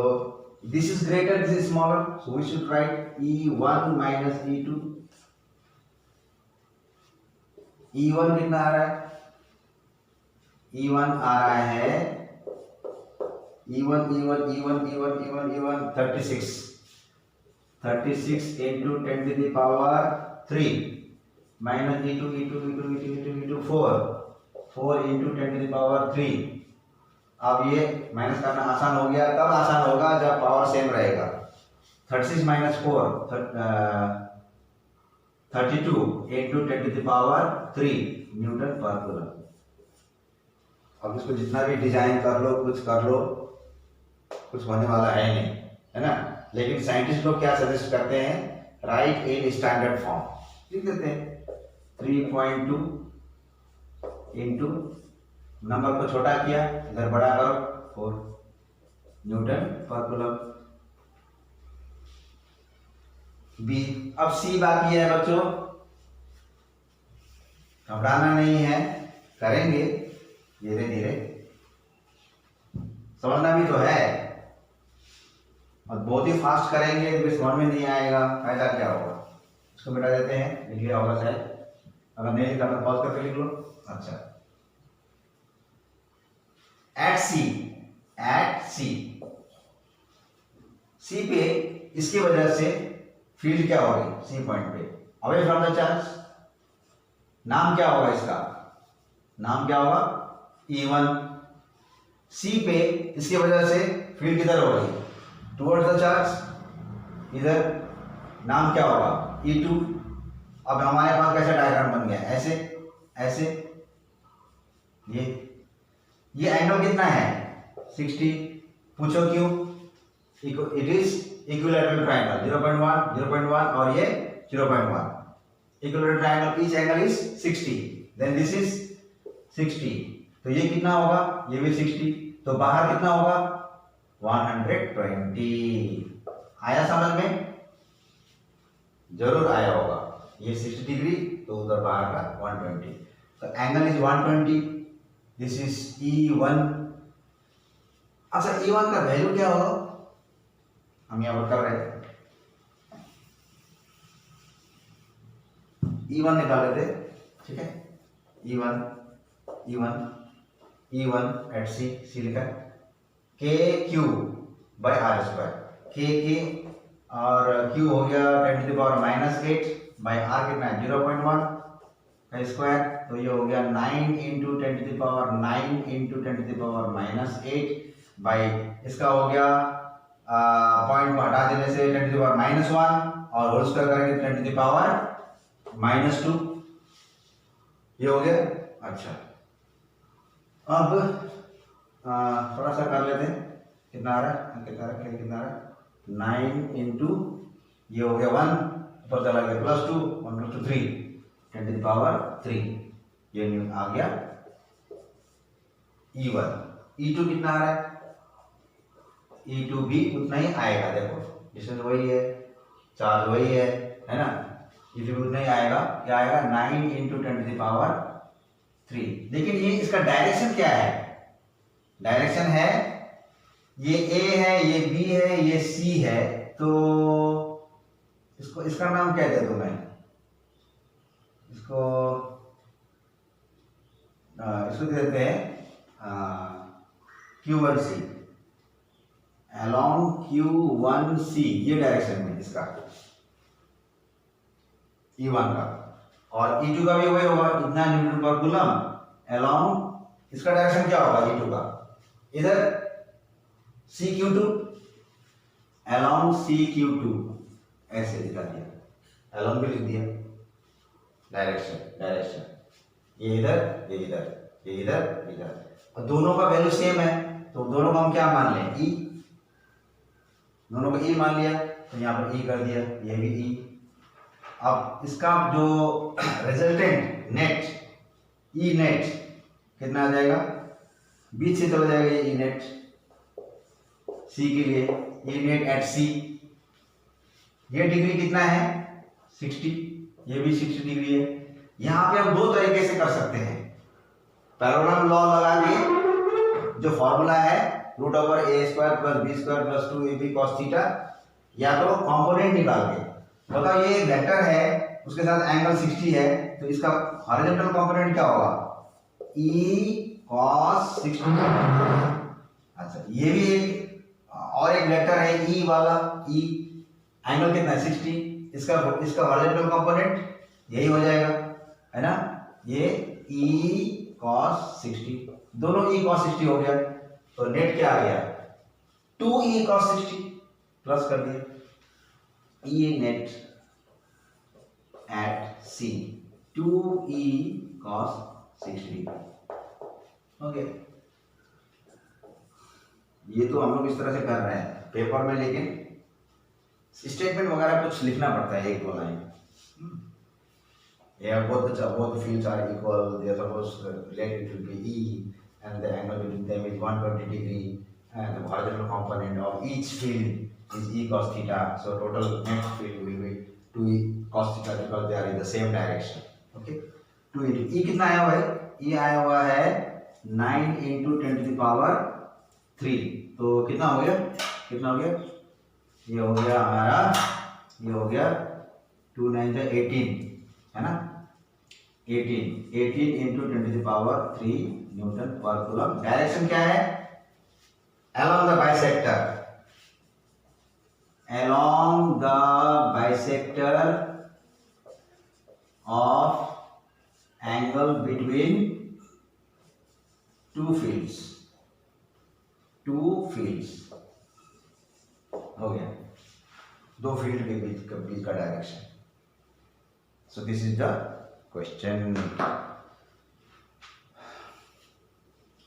this is greater, this is smaller, so we should write E1 minus E2। E1 कितना आ रहा है, E1 आ रहा है E1 36 into 10⁻³ minus E2 4 into 10⁻³। अब ये माइनस करना आसान हो गया, तब आसान होगा जब पावर सेम रहेगा। 36 - 4 32 into 10⁻³ न्यूटन पर कूलम। अब इसको जितना भी डिजाइन कर लो, कुछ कर लो, कुछ होने वाला है नहीं, है ना। लेकिन साइंटिस्ट लोग क्या सजेस्ट करते हैं, राइट इन स्टैंडर्ड फॉर्म, लिख देते हैं 3.2 इंटू, नंबर को छोटा किया, इधर बड़ा करो 4 न्यूटन पर कूलम। बी, अब सी बाकी है बच्चों, घबराना नहीं है, करेंगे धीरे धीरे, समझना भी तो है। और बहुत ही फास्ट करेंगे तो समझ में नहीं आएगा, फायदा क्या होगा। इसको मिटा देते हैं, लिख लिया होगा शायद, अगर नहीं लिखा तो पॉज करके लिख लो। अच्छा, एट सी पे इसकी वजह से फील्ड क्या होगी, सी पॉइंट पे अवे फ्रॉम द चार्ज, नाम क्या होगा इसका, नाम क्या होगा E1। सी पे इसकी वजह से फील्ड किधर होगी, टुवर्ड्स द चार्ज, इधर नाम क्या होगा E2। अब हमारे पास कैसा डायग्राम बन गया, ऐसे ऐसे, ये एंगल कितना है 60, पूछो क्यों, इट इज इक्विलैटरल ट्रायंगल 0.1 0.1 और ये 0.1, equilateral triangle each angle is 60, then this is 60, तो ये कितना होगा, ये भी 60, तो बाहर कितना होगा 120। आया समझ में, जरूर आया होगा, ये 60 डिग्री तो उधर बाहर का 120, तो angle is 120, this is E1। अच्छा, E1 का वैल्यू क्या होगा, हम यहाँ पर कर रहे हैं, E1 निकाल लेते, ठीक है, E1 एट सी लिखा KQ/R², K और Q हो गया 10⁻⁻8 बाई R कितना है 0.1 का स्क्वायर, तो ये हो गया 9 × 10⁻⁹ बाई, इसका हो गया पॉइंट को हटा देने से 10⁻⁻1 और होल स्क्वायर करेंगे 10⁻⁻2, ये हो गया। अच्छा, अब थोड़ा सा कर लेते हैं, कितना आ रहा है, कितना आ रहा है 9 इंटू, ये हो गया 1 ऊपर चला गया +2, 1 + 2 3 10⁻3, ये आ गया E1। E2 कितना आ रहा है, E2 भी उतना ही आएगा, देखो डिस्टेंस वही है, चार्ज वही है ना, E2 भी उतना ही आएगा, क्या आएगा 9 × 10⁻3। लेकिन ये इसका डायरेक्शन क्या है, डायरेक्शन है ये ए है, ये बी है, ये सी है, तो इसको इसका नाम क्या दे दूं मैं? इसको इसको दे देते हैं Q1C, along Q1C ये डायरेक्शन में इसका E1 का, और E2 का भी वही होगा, इतना न्यूटन पर कूलम along, इसका डायरेक्शन क्या होगा E2 का? इधर CQ2 along CQ2 ऐसे दिखा दिया, along भी लिख दिया, डायरेक्शन ये इधर, ये इधर, ये इधर, इधर, और दोनों का वैल्यू सेम है, तो दोनों को हम क्या मान लें? E, दोनों को E मान लिया, तो यहाँ पर E कर दिया, ये भी E। अब इसका जो रिजल्टेंट नेट, E नेट कितना आ जाएगा? बीच से चला जाएगा ये E नेट C के लिए, E नेट एट C, ये डिग्री कितना है? 60, ये भी 60 डिग्री है। यहाँ पे हम दो तरीके से कर सकते हैं, पैरेलल लॉ लगा के, जो फॉर्मूला है √a² + b² + 2ab cos theta, या तो कंपोनेंट निकाल के बताओ, ये वेक्टर है उसके साथ एंगल 60 है, तो इसका हॉरिजॉन्टल कंपोनेंट क्या होगा? e cos 60। अच्छा, ये भी और एक वेक्टर है e वाला, e एंगल कितना है? 60, इसका हॉरिजॉन्टल कंपोनेंट यही हो जाएगा, है ना, ये e cos 60, दोनों e cos 60 हो गया, तो नेट क्या आ गया? 2e cos 60 प्लस कर दिया, e net at C 2e cos 60। Okay, ये तो हम लोग इस तरह से कर रहे हैं पेपर में, लेकिन स्टेटमेंट वगैरह कुछ लिखना पड़ता है, एक दो line. Yeah, both the fields are equal. They are supposed related to be E, and the angle between them is 120 degree, and the horizontal component of each field is E cos theta. So total net field will be 2E cos theta because they are in the same direction. Okay, 2 into E कितना आया हुआ है? E आया हुआ है 9 into 10 to the power 3. तो कितना हो गया? कितना हो गया? ये हो गया हमारा, ये हो गया 2 9 18, है ना, 18 into 10 to the power 3 Newton पर कूलम। डायरेक्शन क्या है? along the bisector, along the bisector of angle between two fields हो गया, दो फील्ड के बीच का direction. So this is the question.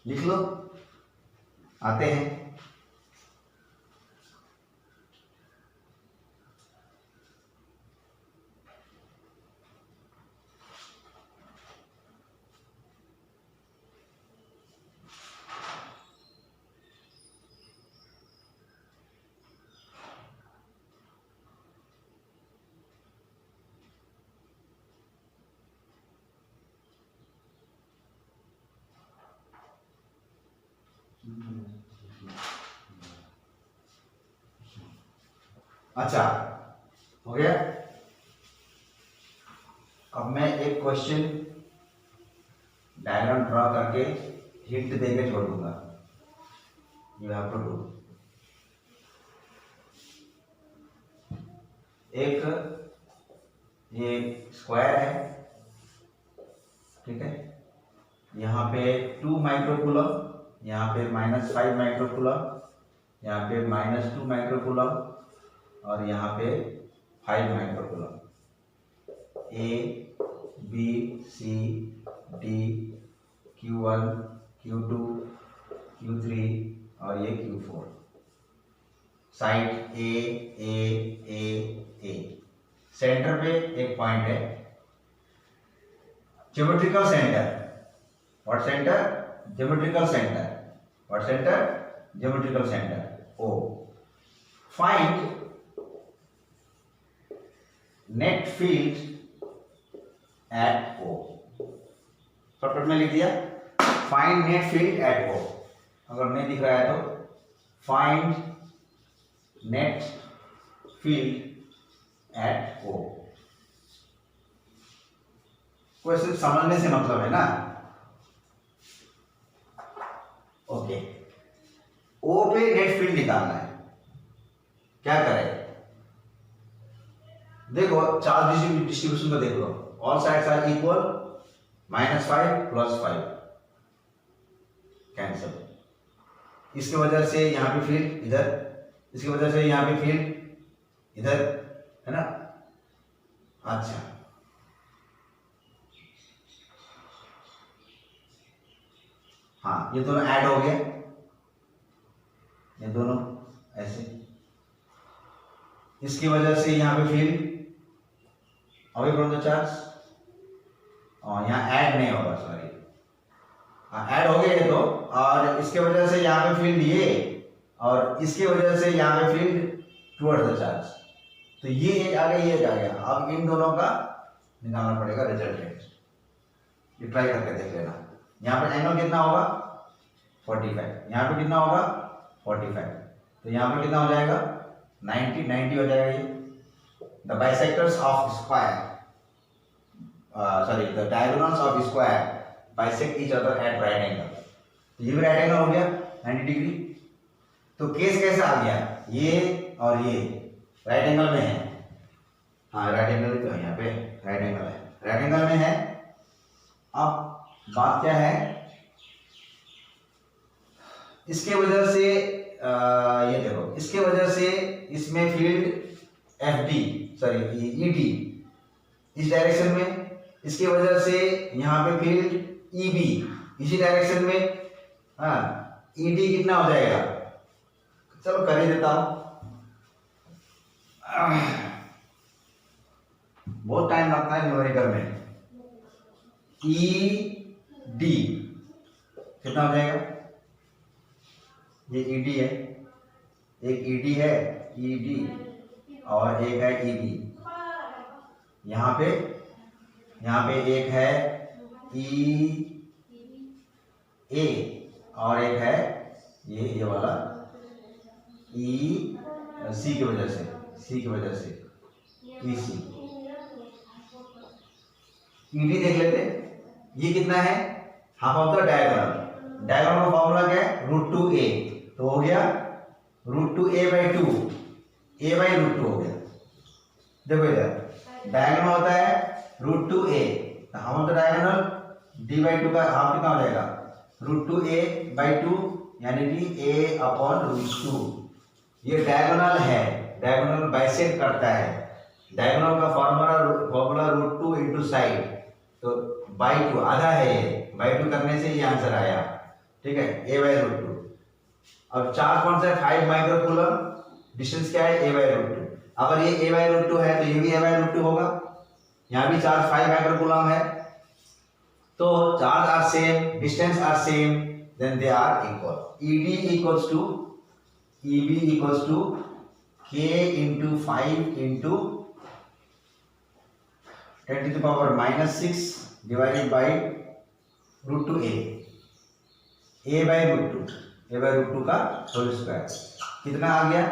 लिख लो, आते हैं। अच्छा, हो गया। अब मैं एक क्वेश्चन डायग्राम ड्रॉ करके हिंट देके छोड़ दूंगा। You have to do. एक ये स्क्वायर है, ठीक है, यहाँ पे 2 माइक्रोकूलम, यहाँ पे -5 माइक्रोकूलम, यहाँ पे -2 माइक्रोकूलम, और यहाँ पे 5 microcoulomb. A, B, C, D, Q1, Q2, Q3 और ये Q4। Side A। सेंटर पे एक पॉइंट है, geometrical centre. What centre? Geometrical centre. What centre? Geometrical centre O। Find net field at O। Shortcut में लिख दिया, find net field at O। अगर नहीं दिख रहा है तो फाइंड नेट फील्ड एट ओ। कोई सिर्फ समझने से मतलब है ना। ओके, ओ पे नेट फील्ड निकालना है। क्या करें, देखो चार्ज डिस्ट्रीब्यूशन को देख लो, all sides are equal, -5 +5 cancel. इसकी वजह से यहाँ पे फील्ड इधर, इसकी वजह से यहाँ पे फील्ड इधर, है ना। अच्छा, हाँ ये दोनों ऐड हो गए, ये दोनों ऐसे, इसकी वजह से यहाँ पे field away from the charge, और यहाँ ऐड नहीं होगा, सॉरी ऐड हो गए तो, और इसके वजह से यहाँ पे फील्ड ये, और इसके वजह से यहाँ पे फील्ड टुवर्ड्स द चार्ज। तो ये एक आ गया, ये एक आ गया। अब इन दोनों का निकालना पड़ेगा रिजल्टेंट। ये ट्राई करके देख लेना। यहाँ पर एंगल कितना होगा 45, यहाँ पे कितना होगा 45, तो यहाँ पर कितना हो जाएगा 90 हो जाएगा। ये the bisectors of square, sorry the diagonals of square bisect each other at right angle. तो ये भी राइट एंगल हो गया 90 डिग्री। तो केस कैसे आ गया, ये और ये राइट एंगल में है। हाँ राइट एंगल तो है, यहाँ पे राइट एंगल है, राइट एंगल में है। अब बात क्या है, इसके वजह से ये देखो, इसके वजह से इसमें field F D, sorry E D इस डायरेक्शन में, इसकी वजह से यहाँ पे फील्ड ई बी इसी डायरेक्शन में। हाँ ई डी कितना हो जाएगा, चलो कर ही देता हूं, बहुत टाइम लगता है न्यूमेरिकल में। ई डी कितना हो जाएगा, ये ई डी है, एक ई डी है, ई डी, और एक है ई बी। यहाँ पे एक है ई ए, और एक है ये वाला ई सी की वजह से, ई सी। ई डी देख लेते, ये कितना है, half of the diagonal. Diagonal का फॉर्मूला क्या है, √2a, तो हो गया √2a/2, a/√2 हो गया। देखो इधर डायगोनल होता है √2a, तो half of the diagonal d/2 का हाफ कितना हो जाएगा √2a/2, यानी कि a/√2। ये डायगोनल है, डायगोनल बाइसेक्ट करता है। डायगोनल का फॉर्मूला √2 इंटू साइड, तो /2 आधा है, ये /2 करने से ये आंसर आया, ठीक है, a/√2। अब चार्ज कौन सा है, 5 माइक्रोकूलम, डिस्टेंस क्या है a/√2। अगर ये a/√2 है तो ये भी a/√2 होगा। यहाँ भी चार्ज 5 माइक्रोकूलम है, तो charge are same, distance are same, then they are equal. ED equals to EB equals to K into 5 into 10⁻⁻6 divided by √2a, a/√2 का होल स्क्वायर कितना आ गया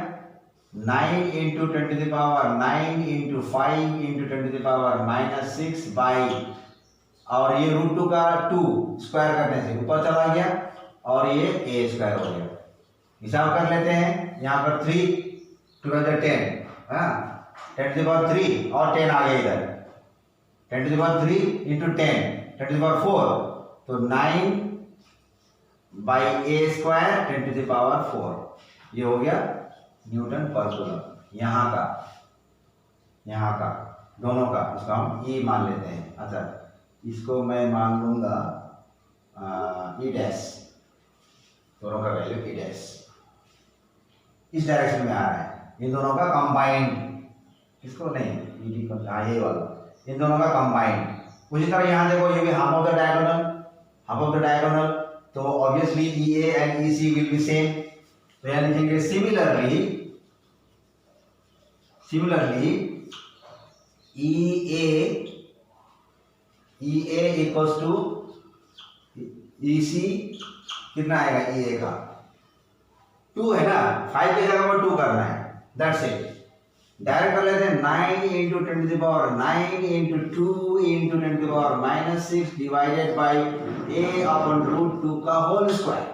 9 इंटू 10⁻9 इंटू 5 इंटू 10⁻6 बाई, और ये √2 का 2 square करने से ऊपर चला गया, और ये a स्क्वायर हो गया। हिसाब कर लेते हैं, यहाँ पर 3 2 10, हाँ 10⁻3 और 10 आ गया इधर, 10⁻3 इंटू 10 10⁻4, तो 9 बाई a स्क्वायर 10⁻4, ये हो गया न्यूटन पर कूलम। यहाँ का दोनों का इसको हम E मान लेते हैं। अच्छा, इसको मैं मान लूंगा E', दोनों का वैल्यू E'। इस डायरेक्शन में आ रहा है, इन दोनों का कंबाइंड, इसको नहीं ED को, ये वाला, इन दोनों का कंबाइंड। उसी तरह यहाँ देखो, ये भी हाफ ऑफ द डायगोनल, तो obviously EA and EC will be same, तो यहाँ लिखेंगे similarly EA equals to EC, कितना आएगा EA का 2 है ना, 5 की जगह पर 2 करना है, दैट्स इट। डायरेक्ट कर लेते हैं 9 into 10 to the power 9 into 2 into 10 to the power -6 divided by a upon root 2 का होल स्क्वायर।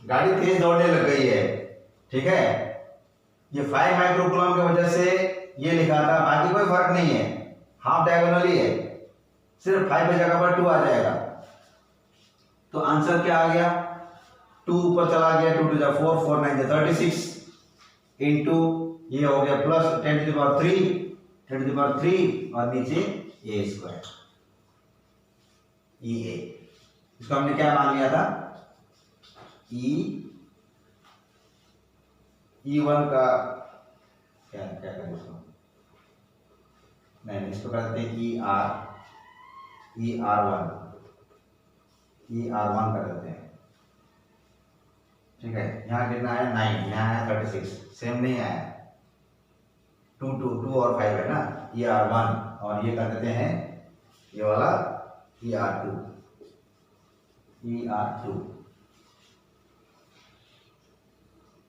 गाड़ी तेज दौड़ने लग गई है, ठीक है। ये 5 माइक्रोकूलम की वजह से ये लिखा था, बाकी कोई फर्क नहीं है, हाफ डायगोनल ही है, सिर्फ 5 की जगह पर 2 आ जाएगा। तो आंसर क्या आ गया, 2 ऊपर चला गया, 2 टू 4, 4 9 36 इंटू ये हो गया plus 10 to the power 3, 10 to the power 3 और नीचे a स्क्वायर e a। इसको हमने क्या मान लिया था, E1 का क्या क्या करें इसको, नहीं इसको करते हैं ER1 कर देते हैं, ठीक है। यहाँ कितना आया 9, यहाँ आया 36, सेम नहीं आया, 2 और 5 है ना, ER1 और ये कर देते हैं ये वाला ER2।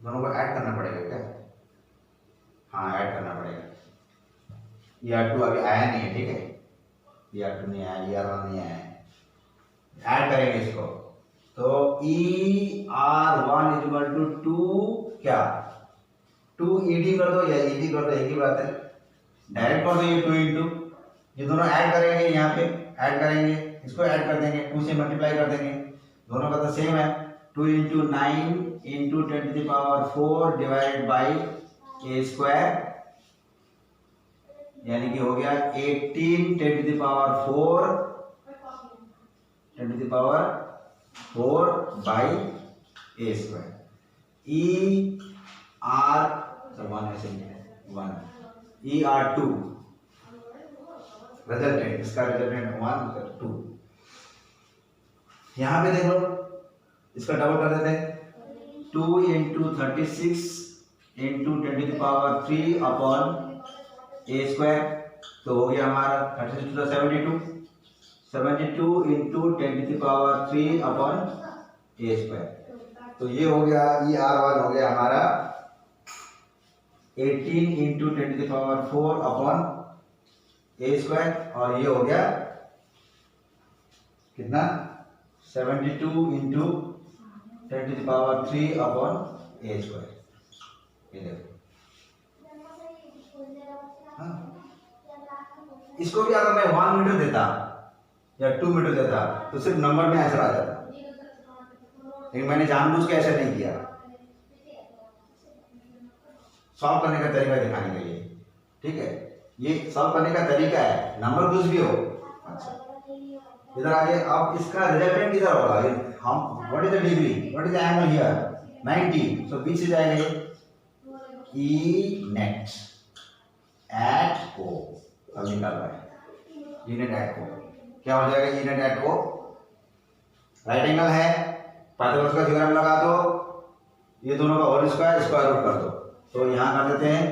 दोनों को ऐड करना पड़ेगा क्या, हाँ ऐड करना पड़ेगा। ER2 अभी आया नहीं है, ठीक है, ER2 नहीं आया, ER1 नहीं आया, ऐड करेंगे इसको। तो ER1 इक्वल टू 2 क्या 2 ED कर दो या ED कर दो, एक ही बात है, डायरेक्ट कर दो ये 2 इंटू, ये दोनों ऐड करेंगे, यहाँ पे ऐड करेंगे, इसको ऐड कर देंगे, 2 से मल्टीप्लाई कर देंगे, दोनों का तो सेम है। 2 into 9 into 10 to the power 4 divided by a square, यानी कि हो गया 18 10 to the power 4 10 to the power 4 by a square. ER2 resultant, इसका रिजल्टेंट 1 2। यहां पे देख लो, इसका डबल कर देते हैं, 2 into 36 into 10 to the power 3 upon a square, तो हो गया हमारा 36 two 72 into 10 to the power 3 upon a square. तो ये हो गया ER1 हो गया हमारा 18 into 10 to the power 4 upon a square, और ये हो गया कितना 72 into 10 to the power 3 upon a square. ये देखो, हाँ। इसको भी अगर मैं 1 मीटर देता या 2 मीटर देता तो सिर्फ नंबर में आंसर आ जाता, लेकिन मैंने जानबूझ के ऐसा नहीं किया, सॉल्व करने का तरीका दिखाने के लिए, ठीक है। ये सॉल्व करने का तरीका है, नंबर कुछ भी हो। अच्छा, इधर आगे, अब इसका रिजल्टेंट किधर होगा, हम what is the degree, what is the angle here 90, सो बीच से जाएगा ये E नेट एट O, अब निकाल रहा है E नेट एट O, क्या हो जाएगा E net at O, right angle है, पाइथागोरस का थ्योरम लगा दो, ये दोनों का होल स्क्वायर स्क्वायर रूट कर दो, तो यहाँ कर देते हैं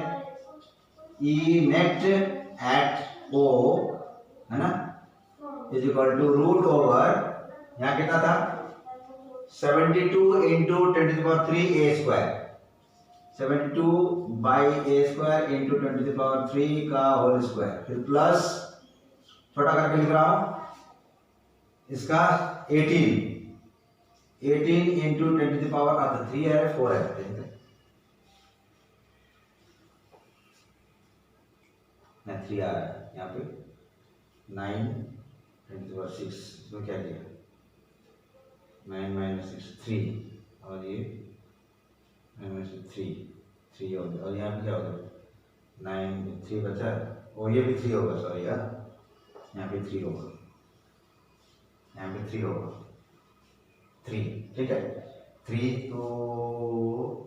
E नेट एट O है ना, is equal to root over, यहाँ कितना था 72 into 10 to the power 3 a square, 72 by a square into 10 to the power 3 का होल स्क्वायर, फिर प्लस छोटा करके लिख रहा हूँ इसका 18 इंटू 10 टू द पावर 3 है 4 है, नहीं 3 आ रहा है यहाँ पे 9 10 टू द पावर 6, इसमें क्या किया 9 माइनस 6 3, और ये 9 माइनस 3 हो गया, और यहाँ पे क्या होगा 9 3 बचा, और ये भी 3 होगा, सॉरी यार, यहाँ पे 3 होगा, यहाँ पे 3 होगा 3, ठीक है 3, तो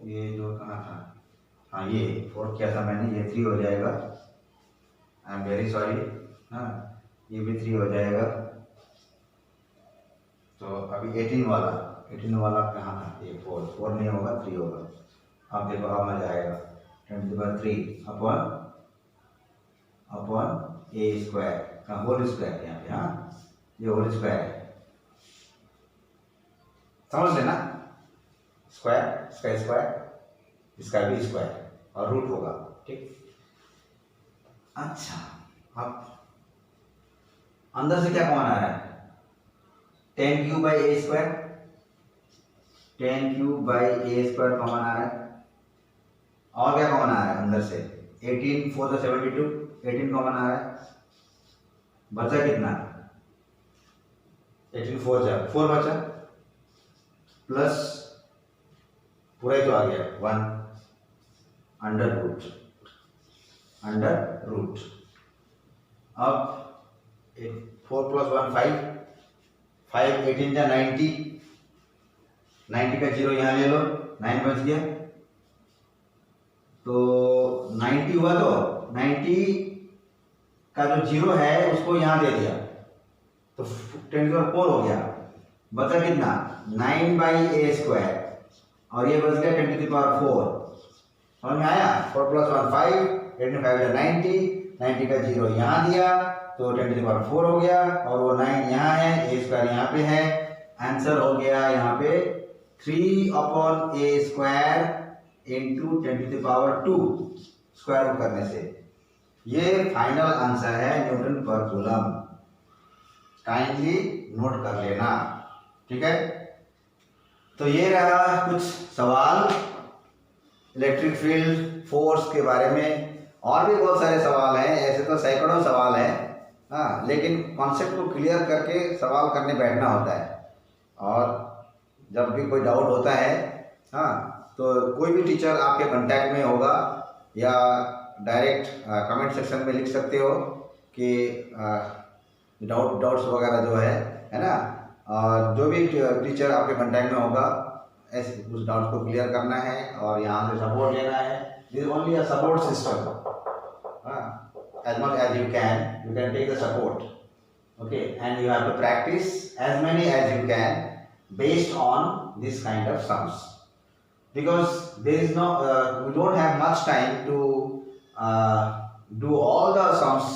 ये जो कहाँ था, हाँ ये 4 किया था मैंने, ये 3 हो जाएगा, आई एम वेरी सॉरी, हाँ ये भी 3 हो जाएगा। तो अभी 18 वाला कहाँ था, ये 4 नहीं होगा 3 होगा, अब देखो अब मजा आएगा 10 to the power 3 upon a square whole square यहाँ पे, हाँ ये होल स्क्वायर है, समझ लेना, स्क्वायर इसका स्क्वायर इसका भी स्क्वायर और रूट होगा, ठीक। अच्छा, अब अंदर से क्या कॉमन आ रहा है, 10³ by a स्क्वायर कॉमन आ रहा है, और क्या कॉमन आ रहा है अंदर से, 18 4 72, 18 कॉमन आ रहा है, बचा कितना, 18 4 बचा, प्लस पूरा ही तो आ गया 1 अंडर रूट, अब 4 + 1 5 18 जा 90 का 0 यहाँ ले लो, 9 बच गया, तो 90 हुआ, तो 90 का जो 0 है उसको यहाँ दे दिया, तो 10⁴ हो गया, बचा कितना 9/a², और ये बच गया 10⁴, समझ में आया, 4 + 1 5, 85 या 90 का 0 यहाँ दिया तो 10⁴ हो गया, और वो 9 यहाँ है, a² यहाँ पे है, आंसर हो गया यहाँ पे 3/a² × 10⁻², स्क्वायर रूट करने से। ये फाइनल आंसर है न्यूटन पर कूलम, काइंडली नोट कर लेना, ठीक है। तो ये रहा कुछ सवाल इलेक्ट्रिक फील्ड फोर्स के बारे में, और भी बहुत सारे सवाल हैं, ऐसे तो सैकड़ों सवाल हैं, हाँ, लेकिन कॉन्सेप्ट को क्लियर करके सवाल करने बैठना होता है, और जब भी कोई डाउट होता है, हाँ, तो कोई भी टीचर आपके कांटेक्ट में होगा, या डायरेक्ट कमेंट सेक्शन में लिख सकते हो कि डाउट्स वगैरह जो है ना, और जो भी टीचर आपके कांटेक्ट में होगा, ऐसे उस डाउट्स को क्लियर करना है और यहाँ से सपोर्ट लेना है। This is only a support system, as much as you can take the support, okay, and you have to practice as many as you can based on this kind of sums, because there is no we don't have much time to do all the sums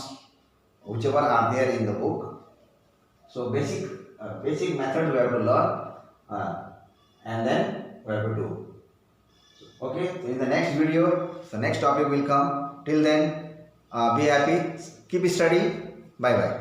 whichever are there in the book. So basic method we have to learn, and then we have to do. Okay, so in the next video the next topic will come. Till then, be happy, keep studying, bye bye.